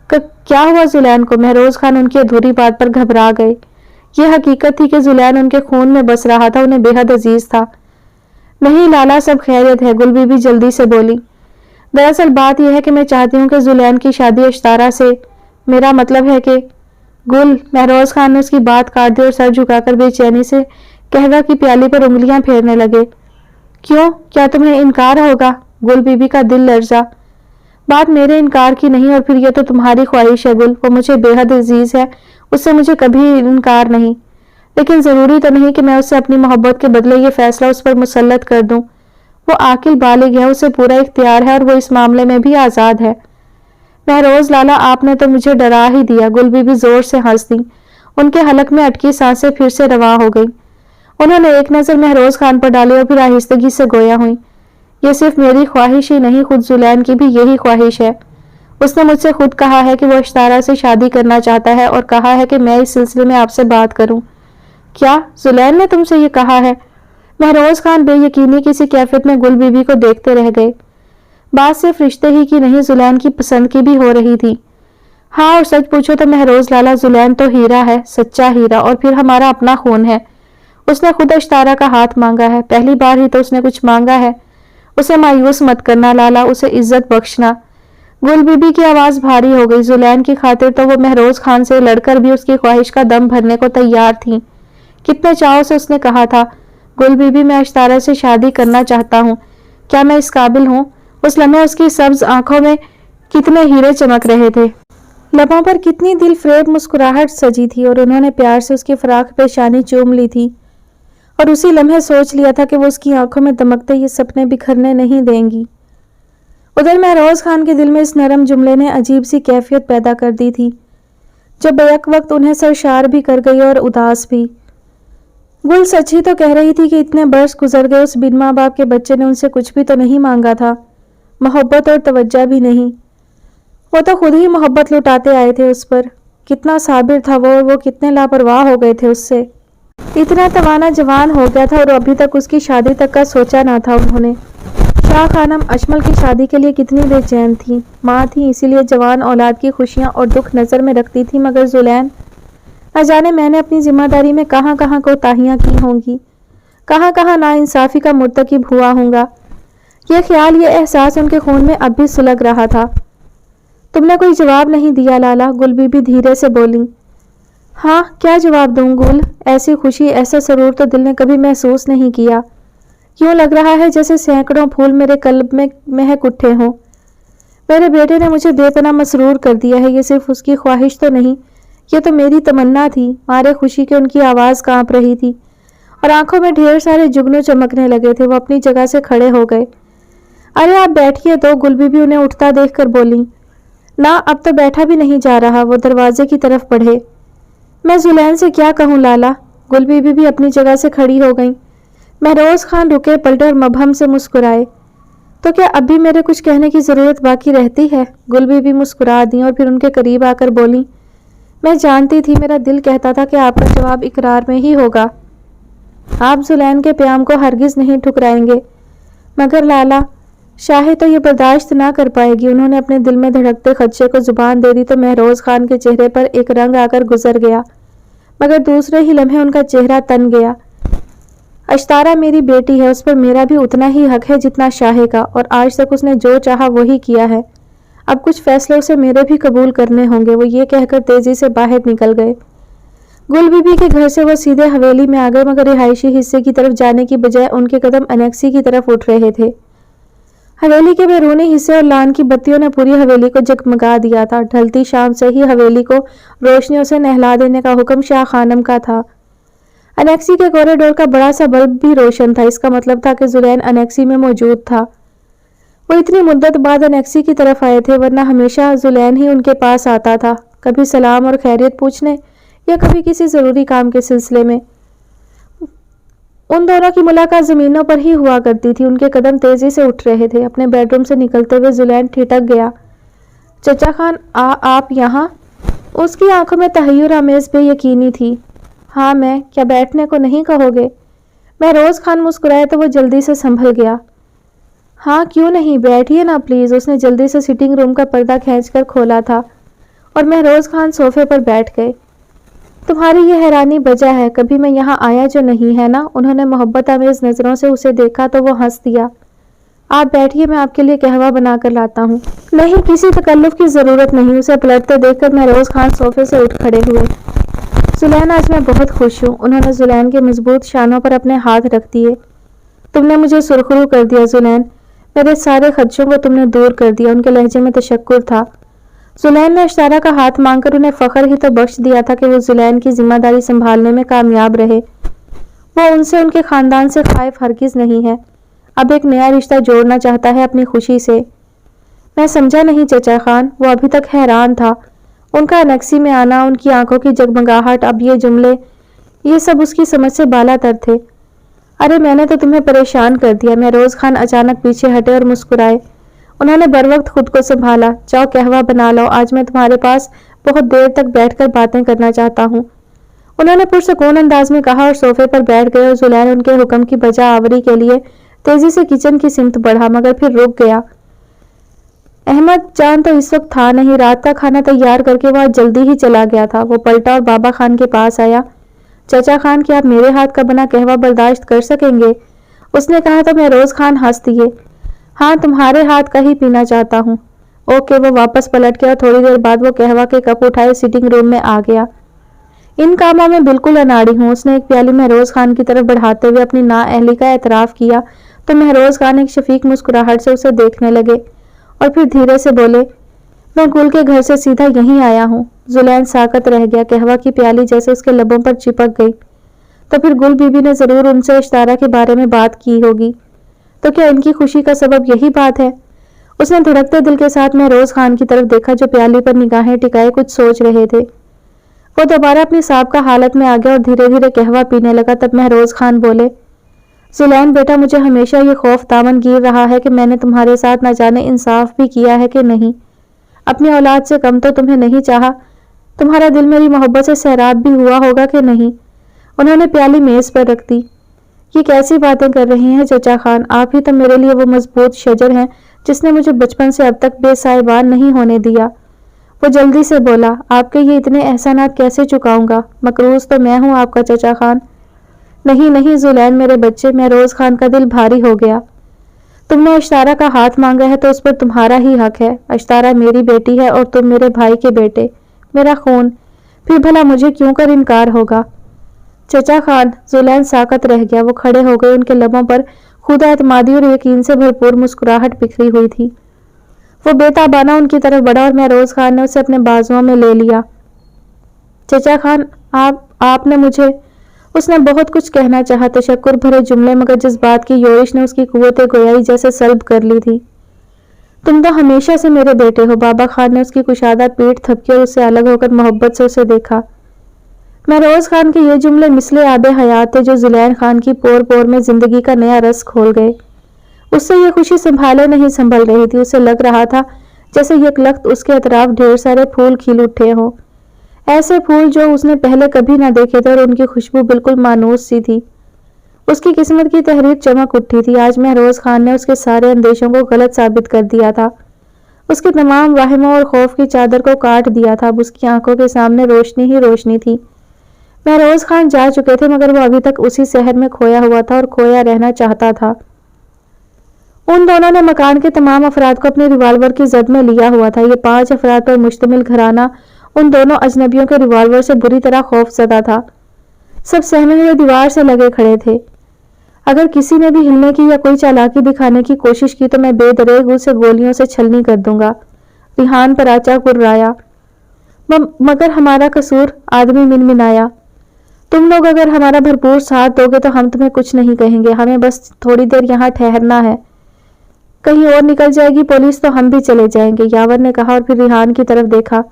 क्या हुआ जुलैन को? महरोज खान उनकी अधूरी बात पर घबरा गए। यह हकीकत थी कि जुलैन उनके खून में बस रहा था, उन्हें बेहद अजीज था। नहीं लाला, सब खैरियत है, गुल बीबी जल्दी से बोली। दरअसल बात यह है कि मैं चाहती हूँ कि जुलैन की शादी अश्तारा से, मेरा मतलब है कि गुल, महरोज खान ने उसकी बात काट दी और सर झुकाकर बेचैनी से कहवा की प्याली पर उंगलियां फेरने लगे। क्यों, क्या तुम्हें इनकार होगा? गुल बीबी का दिल लर्जा। बात मेरे इनकार की नहीं, और फिर यह तो तुम्हारी ख्वाहिश है गुल, वो मुझे बेहद अजीज है, उससे मुझे कभी इनकार नहीं, लेकिन जरूरी तो नहीं कि मैं उससे अपनी मोहब्बत के बदले ये फैसला उस पर मुसल्लत कर दूं। वो आकिल बालिग है, उसे पूरा इख्तियार है और वो इस मामले में भी आजाद है। महरोज लाला, आपने तो मुझे डरा ही दिया। गुल बीबी जोर से हंस दी। उनके हलक में अटकी सांसें फिर से रवा हो गई। उन्होंने एक नजर महरोज खान पर डाली और फिर आहिस्तगी से गोया हुई। ये सिर्फ मेरी ख्वाहिश ही नहीं, खुद जुलैन की भी यही ख्वाहिश है। उसने मुझसे खुद कहा है कि वो अश्तारा से शादी करना चाहता है और कहा है कि मैं इस सिलसिले में आपसे बात करूं। क्या जुलैन ने तुमसे ये कहा है? महरोज खान बेयकीनी किसी कैफियत में गुल बीबी को देखते रह गए। बात सिर्फ रिश्ते ही की नहीं, जुलैन की पसंद की भी हो रही थी। हाँ, और सच पूछो तो महरोज लाला, जुलैन तो हीरा है, सच्चा हीरा, और फिर हमारा अपना खून है। उसने खुद अश्तारा का हाथ मांगा है, पहली बार ही तो उसने कुछ मांगा है। उसे मायूस मत करना लाला, उसे इज्जत बख्शना। गुल बीबी की आवाज भारी हो गई। जुलैन की खातिर तो वो महरोज खान से लड़कर भी उसकी ख्वाहिश का दम भरने को तैयार थी। कितने चाव से उसने कहा था, गुल बीबी, मैं अश्तारा से शादी करना चाहता हूँ, क्या मैं इस काबिल हूँ? उस लम्हे उसकी सब्ज आंखों में कितने हीरे चमक रहे थे। लबों पर कितनी दिल फ्रेब मुस्कुराहट सजी थी और उन्होंने प्यार से उसकी फराक पेशानी चूम ली थी और उसी लम्हे सोच लिया था कि वो उसकी आंखों में दमकते ये सपने बिखरने नहीं देंगी। उधर महरोज खान के दिल में इस नरम जुमले ने अजीब सी कैफियत पैदा कर दी थी जो बैक वक्त उन्हें सरशार भी कर गई और उदास भी। गुल सच ही तो कह रही थी कि इतने बरस गुजर गए, उस बिन माँ बाप के बच्चे ने उनसे कुछ भी तो नहीं मांगा था, मोहब्बत और तवज्जो भी नहीं। वो तो खुद ही मोहब्बत लुटाते आए थे उस पर। कितना साबिर था वो और वो कितने लापरवाह हो गए थे उससे। इतना तवाना जवान हो गया था और अभी तक उसकी शादी तक का सोचा ना था उन्होंने। शाह खानम अजमल की शादी के लिए कितनी बेचैन थी। माँ थी इसीलिए जवान औलाद की खुशियाँ और दुख नज़र में रखती थी, मगर जुलैन न जाने मैंने अपनी जिम्मेदारी में कहाँ कहाँ कोताहियाँ की होंगी, कहाँ कहाँ नाइंसाफ़ी का मुर्तकिब हुआ होगा। यह ख्याल, ये एहसास उनके खून में अब भी सुलग रहा था। तुमने कोई जवाब नहीं दिया लाला, गुल बीबी धीरे से बोली। हाँ, क्या जवाब दूँ गुल, ऐसी खुशी ऐसा सरूर तो दिल ने कभी महसूस नहीं किया। यूँ लग रहा है जैसे सैकड़ों फूल मेरे कल्ब में महक उठे हों। मेरे बेटे ने मुझे बेपनाह मसरूर कर दिया है। ये सिर्फ उसकी ख्वाहिश तो नहीं, ये तो मेरी तमन्ना थी। मारे खुशी के उनकी आवाज़ कांप रही थी और आंखों में ढेर सारे जुगनू चमकने लगे थे। वो अपनी जगह से खड़े हो गए। अरे आप बैठिए तो, गुल बीबी उन्हें उठता देखकर बोली। ना, अब तो बैठा भी नहीं जा रहा। वो दरवाजे की तरफ बढ़े। मैं जुलैन से क्या कहूँ लाला। गुल बीबी भी अपनी जगह से खड़ी हो गई। महरोज खान रुके, पलटे और मबहम से मुस्कुराए। तो क्या अब भी मेरे कुछ कहने की ज़रूरत बाकी रहती है? गुल बीबी मुस्कुरा दी और फिर उनके करीब आकर बोली। मैं जानती थी, मेरा दिल कहता था कि आपका जवाब इकरार में ही होगा। आप जुलैन के प्याम को हरगिज़ नहीं ठुकराएंगे। मगर लाला, शाहे तो ये बर्दाश्त ना कर पाएगी। उन्होंने अपने दिल में धड़कते खदशे को जुबान दे दी तो महरोज खान के चेहरे पर एक रंग आकर गुजर गया, मगर दूसरे ही लम्हे उनका चेहरा तन गया। अश्तारा मेरी बेटी है, उस पर मेरा भी उतना ही हक है जितना शाहे का, और आज तक उसने जो चाहा वही किया है। अब कुछ फैसले उसे मेरे भी कबूल करने होंगे। वो ये कहकर तेजी से बाहर निकल गए। गुल बीबी के घर से वो सीधे हवेली में आ गए, मगर रिहायशी हिस्से की तरफ जाने की बजाय उनके कदम अनेक्सी की तरफ उठ रहे थे। हवेली के बैरूनी हिस्से और लान की बत्तियों ने पूरी हवेली को जगमगा दिया था। ढलती शाम से ही हवेली को रोशनियों से नहला देने का हुक्म शाह खानम का था। अनेक्सी के कॉरिडोर का बड़ा सा बल्ब भी रोशन था। इसका मतलब था कि जुलैन अनेक्सी में मौजूद था। वो इतनी मुद्दत बाद अनेक्सी की तरफ आए थे, वरना हमेशा जुलैन ही उनके पास आता था, कभी सलाम और खैरियत पूछने या कभी किसी ज़रूरी काम के सिलसिले में। उन दोनों की मुलाकात ज़मीनों पर ही हुआ करती थी। उनके कदम तेजी से उठ रहे थे। अपने बेडरूम से निकलते हुए जुलैन ठिठक गया। चचा खान, आप यहाँ? उसकी आंखों में तहय्युर आमेज़ बेयकीनी थी। हाँ मैं, क्या बैठने को नहीं कहोगे? महरोज खान मुस्कुराए तो वो जल्दी से संभल गया। हाँ क्यों नहीं, बैठिए ना प्लीज़। उसने जल्दी से सिटिंग रूम का पर्दा खींचकर खोला था और महरोज खान सोफे पर बैठ गए। तुम्हारी ये हैरानी बजा है, कभी मैं यहाँ आया जो नहीं है ना? उन्होंने मोहब्बत आमेज नज़रों से उसे देखा तो वो हंस दिया। आप बैठिए, मैं आपके लिए कहवा बना कर लाता हूँ। नहीं, किसी तकल्लुफ की ज़रूरत नहीं। उसे पलटते देखकर महरोज खान सोफे से उठ खड़े हुए। जुलैन, आज मैं बहुत खुश हूँ। उन्होंने जुलैन के मजबूत शानों पर अपने हाथ रख दिए। तुमने मुझे सुरखरू कर दिया जुलैन, मेरे सारे खदशों को तुमने दूर कर दिया। उनके लहजे में तशक्कुर था। जुलैन ने अश्तारा का हाथ मांगकर उन्हें फ़ख्र ही तो बख्श दिया था कि वो जुलैन की जिम्मेदारी संभालने में कामयाब रहे। वो उनसे, उनके ख़ानदान से खाइफ हरगिज़ नहीं है। अब एक नया रिश्ता जोड़ना चाहता है अपनी खुशी से। मैं समझा नहीं चचा खान। वो अभी तक हैरान था। उनका अनेक्सी में आना, उनकी आंखों की जगमगाहट, अब ये जुमले, ये सब उसकी समझ से बालातर थे। अरे मैंने तो तुम्हें परेशान कर दिया। महरोज खान अचानक पीछे हटे और मुस्कुराए। उन्होंने बर वक्त खुद को संभाला। जाओ कहवा बना लो, आज मैं तुम्हारे पास बहुत देर तक बैठकर बातें करना चाहता हूँ। उन्होंने पुरसकून अंदाज में कहा और सोफे पर बैठ गए और जुलैन उनके हुक्म की बजा आवरी के लिए तेजी से किचन की सिमत बढ़ा, मगर फिर रुक गया। अहमद जान तो इस वक्त था नहीं। रात का खाना तैयार करके वह जल्दी ही चला गया था। वो पलटा और बाबा खान के पास आया। चचा खान, क्या आप मेरे हाथ का बना कहवा बर्दाश्त कर सकेंगे? उसने कहा तो महरोज खान हंस दिए। हाँ, तुम्हारे हाथ का ही पीना चाहता हूँ। ओके। वो वापस पलट गया। थोड़ी देर बाद वो कहवा के कप उठाए सिटिंग रूम में आ गया। इन कामों में बिल्कुल अनाड़ी हूँ। उसने एक प्याली महरोज खान की तरफ बढ़ाते हुए अपनी नाअहली का एतराफ़ किया تو महरोज खान एक शफीक मुस्कुराहट से उसे देखने लगे और फिर धीरे से बोले, मैं गुल के घर से सीधा यहीं आया हूँ। जुलैन साकत रह गया, कहवा की प्याली जैसे उसके लबों पर चिपक गई। तो फिर गुल बीबी ने जरूर उनसे इश्तारा के बारे में बात की होगी। तो क्या इनकी खुशी का सबब यही बात है? उसने धड़कते दिल के साथ महरोज खान की तरफ देखा जो प्याली पर निगाहें टिकाए कुछ सोच रहे थे। वो दोबारा अपनी साबका हालत में आ गया और धीरे धीरे कहवा पीने लगा। तब महरोज खान बोले, जुलैन बेटा, मुझे हमेशा ये खौफ दामन गिर रहा है कि मैंने तुम्हारे साथ न जाने इंसाफ भी किया है कि नहीं। अपनी औलाद से कम तो तुम्हें नहीं चाहा। तुम्हारा दिल मेरी मोहब्बत से सैराब भी हुआ होगा कि नहीं। उन्होंने प्याली मेज पर रख दी। ये कैसी बातें कर रही हैं चचा खान, आप ही तो मेरे लिए वो मजबूत शजर हैं जिसने मुझे बचपन से अब तक बेसाहिबान नहीं होने दिया। वो जल्दी से बोला, आपके ये इतने एहसानात कैसे चुकाऊंगा? मकरूज तो मैं हूँ आपका चचा खान। नहीं नहीं जुलैन मेरे बच्चे, महरोज खान का दिल भारी हो गया। तुमने अश्तारा का हाथ मांगा है तो उस पर तुम्हारा ही हक है। अश्तारा मेरी बेटी है और तुम मेरे भाई के बेटे, मेरा खून, फिर भला मुझे क्यों कर इनकार होगा? चचा खान, जुलैन साकत रह गया। वो खड़े हो गए, उनके लबों पर खुदा एतमादी और यकीन से भरपूर मुस्कुराहट बिखरी हुई थी। वो बेताबाना उनकी तरफ बढ़ा और महरोज खान ने उसे अपने बाजुओं में ले लिया। चचा खान, आपने मुझे, उसने बहुत कुछ कहना चाहा, तशक्कुर भरे जुमले, मगर जज्बात की योरिश ने उसकी कुव्वत गोयाई जैसे सल्ब कर ली थी। तुम तो हमेशा से मेरे बेटे हो। बाबा खान ने उसकी कुशादा पीठ थपकी और उससे अलग होकर मोहब्बत से उसे देखा। महरोज खान के ये जुमले मिसले आबे हयात थे जो जुलैन खान की पोर पोर में जिंदगी का नया रस खोल गए। उससे ये खुशी संभाले नहीं संभल रही थी। उसे लग रहा था जैसे यकलख्त उसके अतराफ ढेर सारे फूल खिल उठे हों, ऐसे फूल जो उसने पहले कभी ना देखे थे और उनकी खुशबू बिल्कुल मानूस सी थी। उसकी किस्मत की तहरीर चमक उठी थी। आज महरोज खान ने उसके सारे अंदेशों को गलत साबित कर दिया था। उसके तमाम वाहिमों और खौफ की चादर को काट दिया था। अब उसकी आंखों के सामने रोशनी ही रोशनी थी। महरोज खान जा चुके थे मगर वो अभी तक उसी शहर में खोया हुआ था और खोया रहना चाहता था। उन दोनों ने मकान के तमाम अफराद को अपने रिवाल्वर की जद में लिया हुआ था। ये 5 अफराद पर मुश्तमिल घराना उन दोनों अजनबियों के रिवाल्वर से बुरी तरह खौफजदा था। सब सहमे हुए दीवार से लगे खड़े थे। अगर किसी ने भी हिलने की या कोई चालाकी दिखाने की कोशिश की तो मैं बेदरेग उसे गोलियों से छलनी कर दूंगा। रिहान पर आचा कुर्राया। मगर हमारा कसूर, आदमी मिनमिनाया। तुम लोग अगर हमारा भरपूर साथ दोगे तो हम तुम्हें कुछ नहीं कहेंगे। हमें बस थोड़ी देर यहाँ ठहरना है। कहीं और निकल जाएगी पुलिस तो हम भी चले जाएंगे, यावर ने कहा और फिर रिहान की तरफ देखा।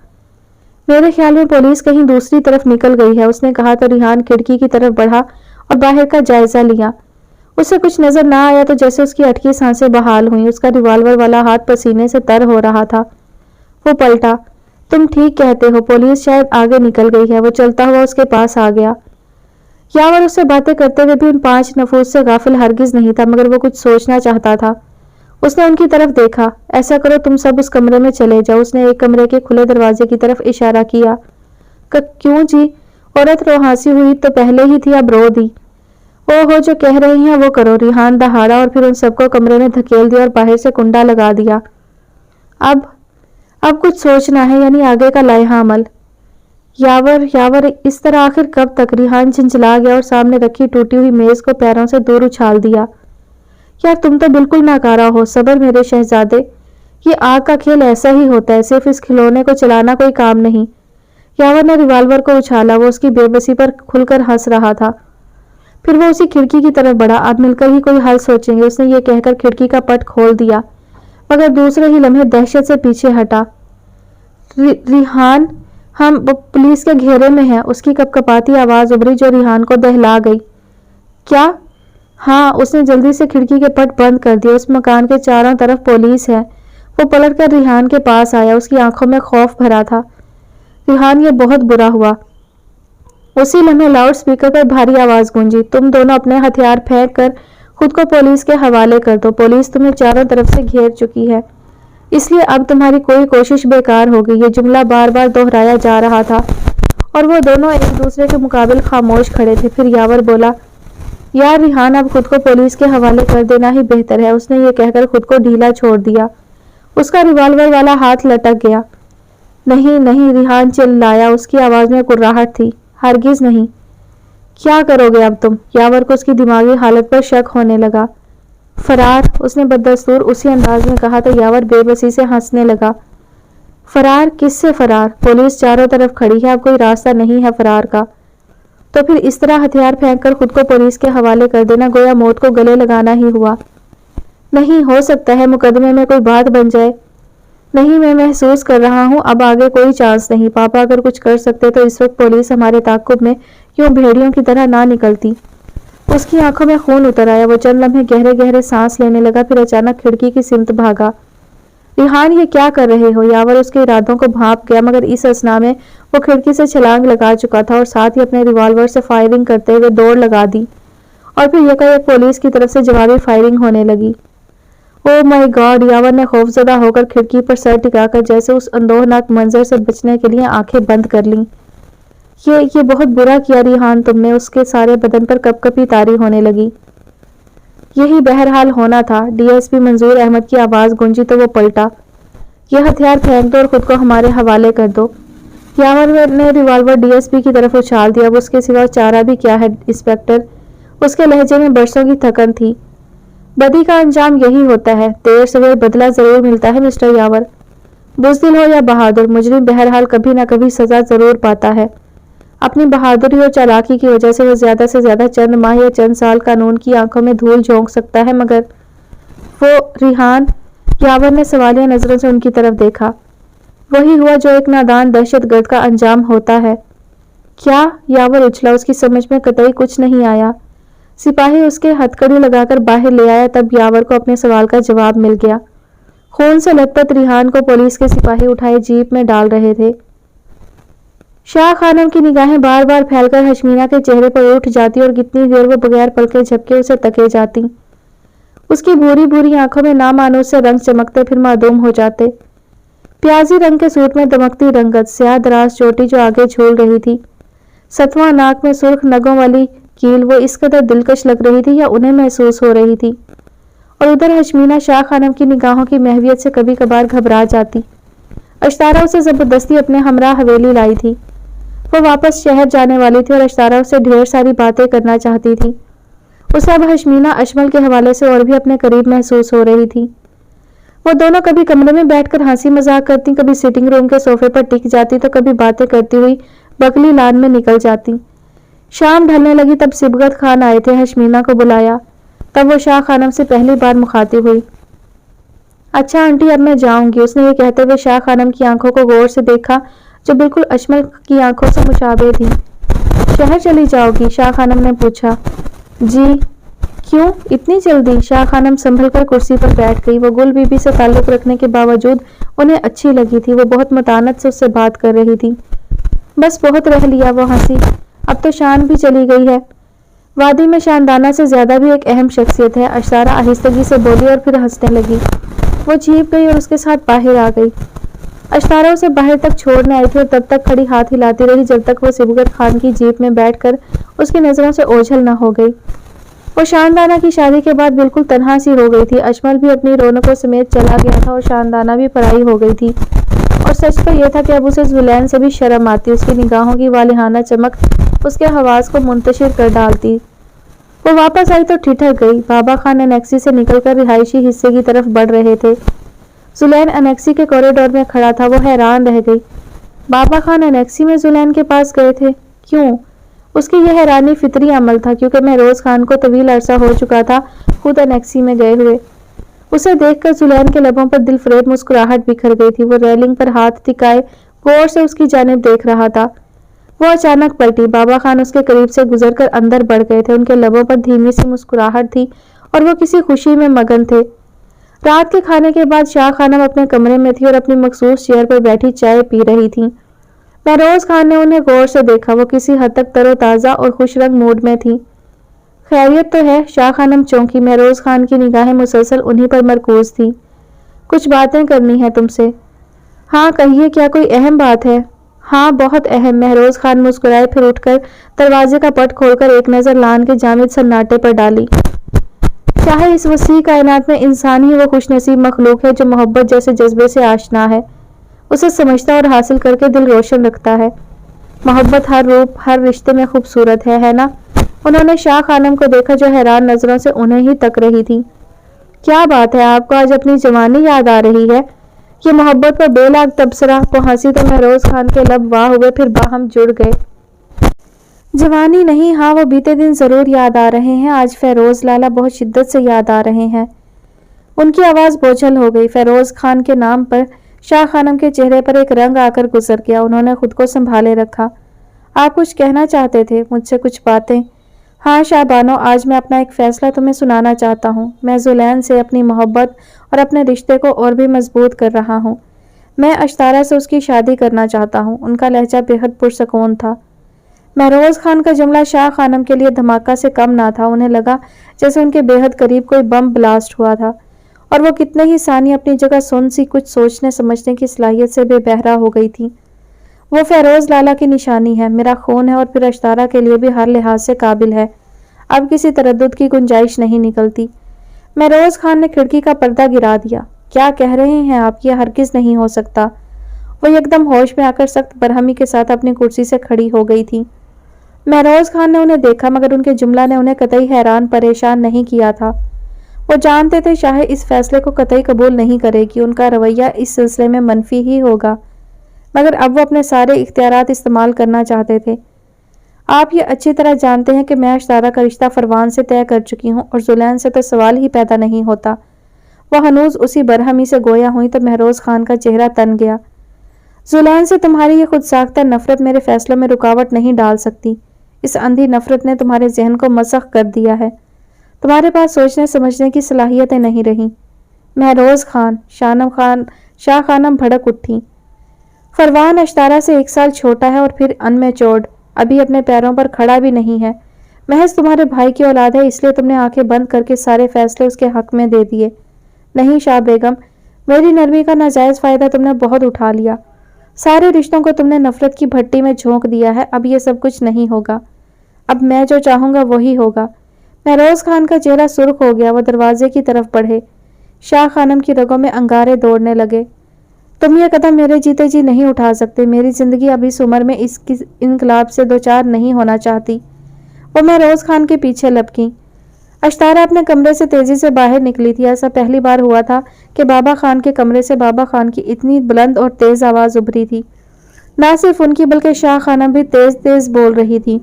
मेरे ख्याल में पुलिस कहीं दूसरी तरफ निकल गई है, उसने कहा तो रिहान खिड़की की तरफ बढ़ा और बाहर का जायजा लिया। उसे कुछ नजर ना आया तो जैसे उसकी अटकी सांसें बहाल हुई। उसका रिवॉल्वर वाला हाथ पसीने से तर हो रहा था। वो पलटा। तुम ठीक कहते हो, पुलिस शायद आगे निकल गई है। वो चलता हुआ उसके पास आ गया। यावर उससे बातें करते हुए भी उन 5 नफूस से गाफिल हरगिज नहीं था, मगर वो कुछ सोचना चाहता था। उसने उनकी तरफ देखा। ऐसा करो, तुम सब उस कमरे में चले जाओ। उसने एक कमरे के खुले दरवाजे की तरफ इशारा किया। क्यों जी? औरत रोहासी हुई तो पहले ही थी, अब रो दी। ओहो, जो कह रही हैं वो करो। रिहान दहाड़ा और फिर उन सबको कमरे में धकेल दिया और बाहर से कुंडा लगा दिया। अब कुछ सोचना है, यानी आगे का लाइहा अमल। यावर इस तरह आखिर कब तक? रिहान झंझला गया और सामने रखी टूटी हुई मेज को पैरों से दूर उछाल दिया। यार तुम तो बिल्कुल नाकारा हो। सबर मेरे शहजादे, ये आग का खेल ऐसा ही होता है, सिर्फ इस खिलौने को चलाना कोई काम नहीं। यावर ने रिवॉल्वर को उछाला। वो उसकी बेबसी पर खुलकर हंस रहा था। फिर वो उसी खिड़की की तरफ बढ़ा। अब मिलकर ही कोई हल सोचेंगे, उसने ये कहकर खिड़की का पट खोल दिया, मगर दूसरे ही लम्हे दहशत से पीछे हटा। रिहान, हम पुलिस के घेरे में हैं। उसकी कपकपाती आवाज उभरी जो रिहान को दहला गई। क्या? हाँ, उसने जल्दी से खिड़की के पट बंद कर दिया। उस मकान के चारों तरफ पुलिस है। वो पलटकर रिहान के पास आया। उसकी आंखों में खौफ भरा था। रिहान, ये बहुत बुरा हुआ। उसी लम्हे लाउड स्पीकर पर भारी आवाज गूंजी। तुम दोनों अपने हथियार फेंक कर खुद को पुलिस के हवाले कर दो। पुलिस तुम्हें चारों तरफ से घेर चुकी है, इसलिए अब तुम्हारी कोई कोशिश बेकार होगी। ये जुमला बार बार दोहराया जा रहा था और वो दोनों एक दूसरे के मुकाबिल खामोश खड़े थे। फिर यावर बोला, यार रिहान, अब खुद को पुलिस के हवाले कर देना ही बेहतर है। उसने ये कहकर खुद को ढीला छोड़ दिया। उसका रिवॉल्वर वाला हाथ लटक गया। नहीं नहीं, रिहान चिल्लाया। उसकी आवाज में कुर्राहट थी। हरगिज नहीं। क्या करोगे अब तुम? यावर को उसकी दिमागी हालत पर शक होने लगा। فرار، اس نے بددستور اسی انداز میں کہا تو یاور بے بسی سے ہنسنے لگا۔ فرار؟ کس سے فرار؟ پولیس چاروں طرف کھڑی ہے، اب کوئی راستہ نہیں ہے فرار کا۔ تو پھر اس طرح ہتھیار پھینک کر خود کو پولیس کے حوالے کر دینا گویا موت کو گلے لگانا ہی ہوا۔ نہیں، ہو سکتا ہے مقدمے میں کوئی بات بن جائے۔ نہیں، میں محسوس کر رہا ہوں اب آگے کوئی چانس نہیں۔ پاپا اگر کچھ کر سکتے تو اس وقت پولیس ہمارے تعاقب میں یوں بھیڑیوں کی طرح نہ نکلتی۔ اس کی آنکھوں میں خون اتر آیا، وہ چند لمحے گہرے گہرے سانس لینے لگا، پھر اچانک کھڑکی کی سمت بھاگا۔ ریحان، یہ کیا کر رہے ہو؟ یاور اس کے ارادوں کو بھانپ گیا، مگر اس اثنا میں وہ کھڑکی سے چھلانگ لگا چکا تھا اور ساتھ ہی اپنے ریوالور سے فائرنگ کرتے ہوئے دوڑ لگا دی، اور پھر یکایک پولیس کی طرف سے جوابی فائرنگ ہونے لگی۔ او مائی گاڈ! یاور نے خوفزدہ ہو کر کھڑکی پر سر ٹکا کر جیسے اس اندوہناک منظر سے بچنے کے لیے آنکھیں بند کر لیں۔ یہ بہت برا کیا ریحان تم نے۔ اس کے سارے بدن پر کپ کپی طاری ہونے لگی۔ یہی بہرحال ہونا تھا۔ ڈی ایس پی منظور احمد کی آواز گونجی تو وہ پلٹا۔ یہ ہتھیار پھینک دو اور خود کو ہمارے حوالے کر دو۔ یاور نے ریوالور ڈی ایس پی کی طرف اچھال دیا۔ اب اس کے سوا چارہ بھی کیا ہے انسپکٹر؟ اس کے لہجے میں برسوں کی تھکن تھی۔ بدی کا انجام یہی ہوتا ہے، دیر سویر بدلہ ضرور ملتا ہے مسٹر یاور۔ بزدل ہو یا بہادر، مجرم بہرحال کبھی نہ کبھی سزا ضرور پاتا ہے۔ اپنی بہادری اور چالاکی کی وجہ سے وہ زیادہ سے زیادہ چند ماہ یا چند سال قانون کی آنکھوں میں دھول جھونک سکتا ہے، مگر وہ ریحان، یاور نے سوالیہ نظروں سے ان کی طرف دیکھا، وہی ہوا جو ایک نادان دہشت گرد کا انجام ہوتا ہے۔ کیا؟ یاور اچھلا، اس کی سمجھ میں قطعی کچھ نہیں آیا۔ سپاہی اس کے ہتھکڑی لگا کر باہر لے آیا، تب یاور کو اپنے سوال کا جواب مل گیا۔ خون سے لت پت ریحان کو پولیس کے سپاہی اٹھائے جیپ میں ڈال رہے تھے۔ شاہ خانم کی نگاہیں بار بار پھیل کر حشمینہ کے چہرے پر اٹھ جاتی اور کتنی دیر وہ بغیر پلکے جھپکے اسے تکے جاتی۔ اس کی بھوری بھوری آنکھوں میں نامانوس سے رنگ چمکتے پھر معدوم ہو جاتے۔ پیازی رنگ کے سوٹ میں دمکتی رنگت، سیاہ دراز چوٹی جو آگے جھول رہی تھی، ستواں ناک میں سرخ نگوں والی کیل، وہ اس قدر دلکش لگ رہی تھی یا انہیں محسوس ہو رہی تھی؟ اور ادھر حشمینہ شاہ خانم کی نگاہوں کی محویت سے کبھی کبھار گھبرا جاتی۔ اشتارہ اسے زبردستی اپنے ہمراہ حویلی لائی تھی۔ وہ واپس شہر جانے والی تھی اور اشتارہ اسے ڈھیر ساری باتیں کرنا چاہتی تھی۔ اسے اب حشمینہ اشمل کے حوالے سے اور بھی اپنے قریب محسوس ہو رہی تھی۔ وہ دونوں کبھی کمرے میں بیٹھ کر ہنسی مذاق کرتی، کبھی سٹنگ روم کے صوفے پر ٹک جاتی تو کبھی باتیں کرتی ہوئی بکلی لان میں نکل جاتی۔ شام ڈھلنے لگی تب سبغت خان آئے تھے، حشمینہ کو بلایا۔ تب وہ شاہ خانم سے پہلی بار مخاطب ہوئی۔ اچھا آنٹی، اب میں جاؤں گی، اس نے یہ کہتے ہوئے شاہ خانم کی آنکھوں کو غور سے دیکھا جو بالکل اشمل کی آنکھوں سے مشابہ تھی۔ شہر چلی جاؤ گی؟ شاہ خانم نے پوچھا۔ جی۔ کیوں اتنی جلدی؟ شاہ خانم سنبھل کر کرسی پر بیٹھ گئی۔ وہ گل بی بی سے تعلق رکھنے کے باوجود انہیں اچھی لگی تھی۔ وہ بہت متانت سے اس سے بات کر رہی تھی۔ بس بہت رہ لیا، وہ ہنسی، اب تو شان بھی چلی گئی ہے۔ وادی میں شاندانہ سے زیادہ بھی ایک اہم شخصیت ہے، اشارہ آہستگی سے بولی اور پھر ہنسنے لگی۔ وہ جھیپ گئی اور اس کے ساتھ باہر آ گئی۔ اشتارہ اسے باہر تک چھوڑنے آئی تھی اور تب تک کھڑی ہاتھ ہلاتی رہی جب تک وہ سبغت خان کی جیپ میں بیٹھ کر اس کی نظروں سے اوجھل نہ ہو گئی۔ وہ شاندانہ کی شادی کے بعد بالکل تنہا سی ہو گئی تھی۔ اشمل بھی اپنی رونقوں سمیت چلا گیا تھا اور شاندانہ بھی پرائی ہو گئی تھی، اور سچ تو یہ تھا کہ اب اسے زلین سے بھی شرم آتی۔ اس کی نگاہوں کی والہانہ چمک اس کے حواس کو منتشر کر ڈالتی۔ وہ واپس آئی تو ٹھٹک گئی۔ بابا خان انیکسی سے نکل کر رہائشی حصے کی طرف بڑھ رہے تھے۔ زلین انیکسی کے کوریڈور میں کھڑا تھا، وہ حیران رہ گئی۔ بابا خان انیکسی میں زلین کے پاس گئے تھے؟ کیوں؟ اس کی یہ حیرانی فطری عمل تھا کیونکہ مہروز خان کو طویل عرصہ ہو چکا تھا خود انیکسی میں گئے ہوئے۔ اسے دیکھ کر زلین کے لبوں پر دل فریب مسکراہٹ بکھر گئی تھی۔ وہ ریلنگ پر ہاتھ ٹکائے غور سے اس کی جانب دیکھ رہا تھا۔ وہ اچانک پلٹی۔ بابا خان اس کے قریب سے گزر کر اندر بڑھ گئے تھے۔ ان کے لبوں پر دھیمی سی مسکراہٹ تھی اور وہ کسی خوشی میں مگن تھے۔ رات کے کھانے کے بعد شاہ خانم اپنے کمرے میں تھی اور اپنی مخصوص چیئر پر بیٹھی چائے پی رہی تھی۔ مہروز خان نے انہیں غور سے دیکھا۔ وہ کسی حد تک تر و تازہ اور خوش رنگ موڈ میں تھی۔ خیریت تو ہے؟ شاہ خانم چونکی۔ مہروز خان کی نگاہیں مسلسل انہی پر مرکوز تھی۔ کچھ باتیں کرنی ہے تم سے۔ ہاں کہیے، کیا کوئی اہم بات ہے؟ ہاں بہت اہم۔ مہروز خان مسکرائے، پھر اٹھ کر دروازے کا پٹ کھول کر ایک نظر لان کے جامد سناٹے پر ڈالی۔ چاہے اس وسیع کائنات میں انسان ہی وہ خوش نصیب مخلوق ہے جو محبت جیسے جذبے سے آشنا ہے، اسے سمجھتا اور حاصل کر کے دل روشن رکھتا ہے۔ محبت ہر روپ ہر رشتے میں خوبصورت ہے نا؟ انہوں نے شاہ خانم کو دیکھا جو حیران نظروں سے انہیں ہی تک رہی تھی۔ کیا بات ہے، آپ کو آج اپنی جوانی یاد آ رہی ہے؟ یہ محبت پر بے لاگ تبصرہ پہنچی تو مہروز خان کے لب واہ ہوئے، پھر باہم جڑ گئے۔ جوانی نہیں، ہاں وہ بیتے دن ضرور یاد آ رہے ہیں، آج فیروز لالا بہت شدت سے یاد آ رہے ہیں۔ ان کی آواز بوجھل ہو گئی۔ فیروز خان کے نام پر شاہ خانم کے چہرے پر ایک رنگ آ کر گزر گیا۔ انہوں نے خود کو سنبھالے رکھا۔ آپ کچھ کہنا چاہتے تھے، مجھ سے کچھ باتیں؟ ہاں شاہ بانو، آج میں اپنا ایک فیصلہ تمہیں سنانا چاہتا ہوں۔ میں زلین سے اپنی محبت اور اپنے رشتے کو اور بھی مضبوط کر رہا ہوں۔ میں اشتارا سے اس کی شادی کرنا چاہتا ہوں۔ ان کا لہجہ بے حد پرسکون تھا۔ مہروز خان کا جملہ شاہ خانم کے لیے دھماکہ سے کم نہ تھا۔ انہیں لگا جیسے ان کے بے حد قریب کوئی بم بلاسٹ ہوا تھا اور وہ کتنے ہی ثانیے اپنی جگہ سن سی کچھ سوچنے سمجھنے کی صلاحیت سے بے بہرا ہو گئی تھی۔ وہ فیروز لالا کی نشانی ہے، میرا خون ہے اور پھر اشتارا کے لیے بھی ہر لحاظ سے قابل ہے۔ اب کسی تردد کی گنجائش نہیں نکلتی۔ مہروز خان نے کھڑکی کا پردہ گرا دیا۔ کیا کہہ رہے ہیں آپ؟ یہ ہرگز نہیں ہو سکتا۔ وہ یکدم ہوش میں آ کر سخت برہمی کے ساتھ اپنی کرسی سے کھڑی ہو گئی تھی۔ مہروز خان نے انہیں دیکھا مگر ان کے جملہ نے انہیں قطعی حیران پریشان نہیں کیا تھا۔ وہ جانتے تھے شاہ اس فیصلے کو قطعی قبول نہیں کرے گی، ان کا رویہ اس سلسلے میں منفی ہی ہوگا، مگر اب وہ اپنے سارے اختیارات استعمال کرنا چاہتے تھے۔ آپ یہ اچھی طرح جانتے ہیں کہ میں اشتارا کا رشتہ فروان سے طے کر چکی ہوں اور زلین سے تو سوال ہی پیدا نہیں ہوتا۔ وہ ہنوز اسی برہمی سے گویا ہوئی تو مہروز خان کا چہرہ تن گیا۔ زلین سے تمہاری یہ خود ساختہ نفرت میرے فیصلوں میں رکاوٹ نہیں ڈال سکتی۔ اس اندھی نفرت نے تمہارے ذہن کو مسخ کر دیا ہے۔ تمہارے پاس سوچنے سمجھنے کی صلاحیتیں نہیں رہیں۔ مہروز خان، شاہ خانم بھڑک اٹھی۔ فروان اشتارا سے 1 سال چھوٹا ہے اور پھر ان میچورڈ، ابھی اپنے پیروں پر کھڑا بھی نہیں ہے۔ محض تمہارے بھائی کی اولاد ہے، اس لیے تم نے آنکھیں بند کر کے سارے فیصلے اس کے حق میں دے دیے۔ نہیں شاہ بیگم، میری نرمی کا ناجائز فائدہ تم نے بہت اٹھا لیا۔ سارے رشتوں کو تم نے نفرت کی بھٹی میں جھونک دیا ہے۔ اب یہ سب کچھ نہیں ہوگا۔ اب میں جو چاہوں گا وہی ہوگا۔ مہروز خان کا چہرہ سرخ ہو گیا۔ وہ دروازے کی طرف بڑھے۔ شاہ خانم کی رگوں میں انگارے دوڑنے لگے۔ تم یہ قدم میرے جیتے جی نہیں اٹھا سکتے۔ میری زندگی اب اس عمر میں اس کی انقلاب سے دوچار نہیں ہونا چاہتی۔ وہ مہروز خان کے پیچھے لپکیں۔ اشتارا اپنے کمرے سے تیزی سے باہر نکلی تھی۔ ایسا پہلی بار ہوا تھا کہ بابا خان کے کمرے سے بابا خان کی اتنی بلند اور تیز آواز ابھری تھی۔ نہ صرف ان کی بلکہ شاہ خانم بھی تیز تیز بول رہی تھی۔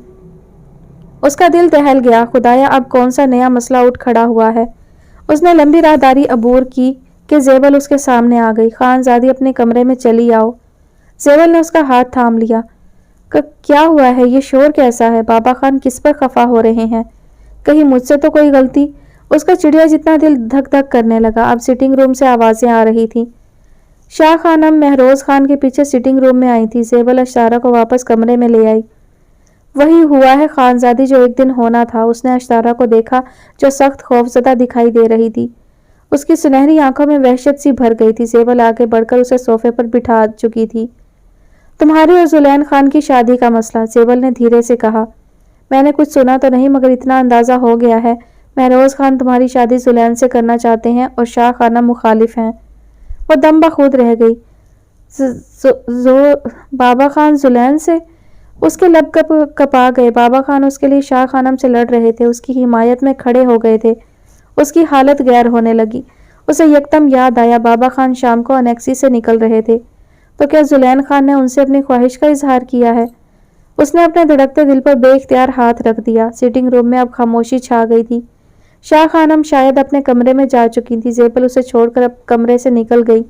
اس کا دل دہل گیا۔ خدایا، اب کون سا نیا مسئلہ اٹھ کھڑا ہوا ہے؟ اس نے لمبی راہداری عبور کی کہ زیبل اس کے سامنے آ گئی۔ خان زادی اپنے کمرے میں چلی آؤ۔ زیبل نے اس کا ہاتھ تھام لیا۔ کیا ہوا ہے؟ یہ شور کیسا ہے؟ بابا خان کس پر خفا ہو رہے ہیں؟ کہیں مجھ سے تو کوئی غلطی؟ اس کا چڑیا جتنا دل دھک دھک کرنے لگا۔ اب سٹنگ روم سے آوازیں آ رہی تھیں۔ شاہ خانم مہروز خان کے پیچھے سٹنگ روم میں آئی تھی۔ زیبل اشتارا کو واپس کمرے میں لے آئی۔ وہی ہوا ہے خانزادی جو ایک دن ہونا تھا۔ اس نے اشتارا کو دیکھا جو سخت خوفزدہ دکھائی دے رہی تھی۔ اس کی سنہری آنکھوں میں وحشت سی بھر گئی تھی۔ زیبل آگے بڑھ کر اسے صوفے پر بٹھا چکی تھی۔ تمہاری اور زلین خان کی شادی کا مسئلہ، زیبل نے دھیرے سے کہا۔ میں نے کچھ سنا تو نہیں مگر اتنا اندازہ ہو گیا ہے، مہروز خان تمہاری شادی زلین سے کرنا چاہتے ہیں اور شاہ خانم مخالف ہیں۔ وہ دم بخود رہ گئی۔ بابا خان زلین سے؟ اس کے لب کپا گئے۔ بابا خان اس کے لیے شاہ خانم سے لڑ رہے تھے، اس کی حمایت میں کھڑے ہو گئے تھے۔ اس کی حالت غیر ہونے لگی۔ اسے یکدم یاد آیا بابا خان شام کو انیکسی سے نکل رہے تھے، تو کیا زلین خان نے ان سے اپنی خواہش کا اظہار کیا ہے؟ اس نے اپنے دھڑکتے دل پر بے اختیار ہاتھ رکھ دیا۔ سٹنگ روم میں اب خاموشی چھا گئی تھی۔ شاہ خانم شاید اپنے کمرے میں جا چکی تھی۔ زیبل اسے چھوڑ کر اب کمرے سے نکل گئی۔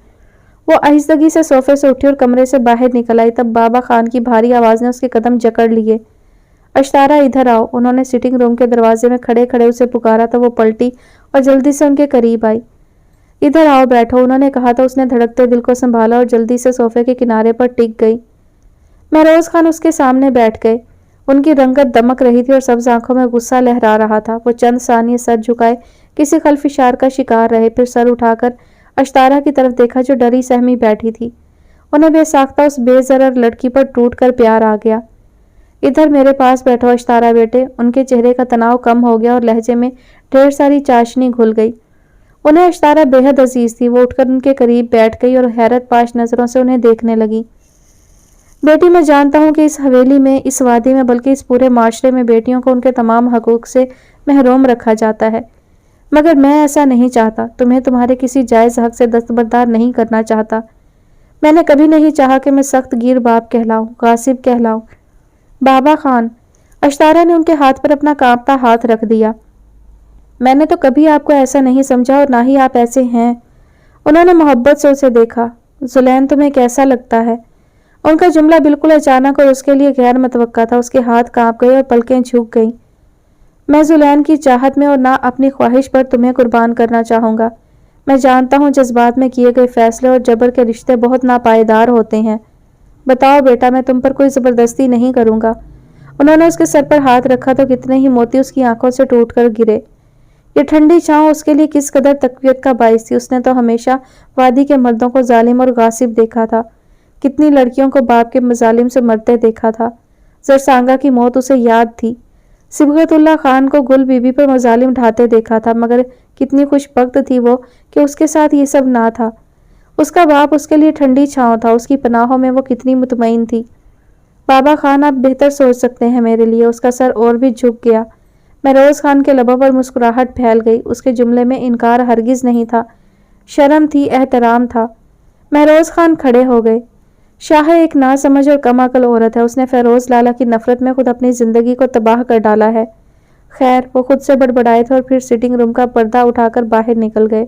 وہ آہستگی سے صوفے سے اٹھی اور کمرے سے باہر نکل آئی۔ تب بابا خان کی بھاری آواز نے اس کے قدم جکڑ لیے۔ اشتارا ادھر آؤ۔ انہوں نے سٹنگ روم کے دروازے میں کھڑے کھڑے اسے پکارا تو وہ پلٹی اور جلدی سے ان کے قریب آئی۔ ادھر آؤ بیٹھو، انہوں نے کہا تو اس نے دھڑکتے دل کو سنبھالا اور جلدی سے صوفے کے کنارے پر ٹک گئی۔ مہروز خان اس کے سامنے بیٹھ گئے۔ ان کی رنگت دمک رہی تھی اور سبز آنکھوں میں غصہ لہرا رہا تھا۔ وہ چند ثانیے سر جھکائے کسی خلفشار کا شکار رہے، پھر سر اٹھا کر اشتارا کی طرف دیکھا جو ڈری سہمی بیٹھی تھی۔ انہیں بے ساختہ اس بے ضرر لڑکی پر ٹوٹ کر پیار آ گیا۔ ادھر میرے پاس بیٹھو اشتارا بیٹے۔ ان کے چہرے کا تناؤ کم ہو گیا اور لہجے میں ڈھیر ساری چاشنی گھل گئی۔ انہیں اشتارا بے حد عزیز تھی۔ وہ اٹھ کر ان کے قریب بیٹھ گئی اور حیرت پاش نظروں سے انہیں دیکھنے لگی۔ بیٹی، میں جانتا ہوں کہ اس حویلی میں، اس وادی میں، بلکہ اس پورے معاشرے میں بیٹیوں کو ان کے تمام حقوق سے محروم رکھا جاتا ہے۔ मगर मैं ऐसा नहीं चाहता, तुम्हें तुम्हारे किसी जायज़ हक से दस्तबरदार नहीं करना चाहता। मैंने कभी नहीं चाहा कि मैं सख्त गिर बाप कहलाऊं, गासिब कहलाऊं। बाबा खान, अशतारा ने उनके हाथ पर अपना कांपता हाथ रख दिया। मैंने तो कभी आपको ऐसा नहीं समझा और ना ही आप ऐसे हैं। उन्होंने मोहब्बत से उसे देखा। जुलैन, तुम्हें कैसा लगता है? उनका जुमला बिल्कुल अचानक और उसके लिए गैर मतवक्का था। उसके हाथ कांप गए और पलकें झुक गईं। मैं जुलैन की चाहत में और ना अपनी ख्वाहिश पर तुम्हें कुर्बान करना चाहूँगा। मैं जानता हूँ जज्बात में किए गए फैसले और जबर के रिश्ते बहुत नापायदार होते हैं। बताओ बेटा, मैं तुम पर कोई ज़बरदस्ती नहीं करूँगा। उन्होंने उसके सर पर हाथ रखा तो कितने ही मोती उसकी आंखों से टूटकर गिरे। ये ठंडी छांव उसके लिए किस कदर तकवीत का बाइस थी। उसने तो हमेशा वादी के मर्दों को जालिम और गासिब देखा था। कितनी लड़कियों को बाप के मजालिम से मरते देखा था। जरसांगा की मौत उसे याद थी। सिबगतुल्ला खान को गुल बीबी पर मजालिम ढाते देखा था, मगर कितनी खुशबख्त थी वो कि उसके साथ ये सब ना था। उसका बाप उसके लिए ठंडी छांव था। उसकी पनाहों में वो कितनी मुतमईन थी। बाबा खान, आप बेहतर सोच सकते हैं मेरे लिए। उसका सर और भी झुक गया। महरोज खान के लबों पर मुस्कुराहट फैल गई। उसके जुमले में इनकार हरगिज नहीं था, शर्म थी, एहतराम था। महरोज खान खड़े हो गए। शाह एक नासमझ और कम अकल औरत है। उसने फेरोज लाला की नफरत में खुद अपनी जिंदगी को तबाह कर डाला है। खैर, वो खुद से बड़बड़ाए थे और फिर सिटिंग रूम का पर्दा उठाकर बाहर निकल गए।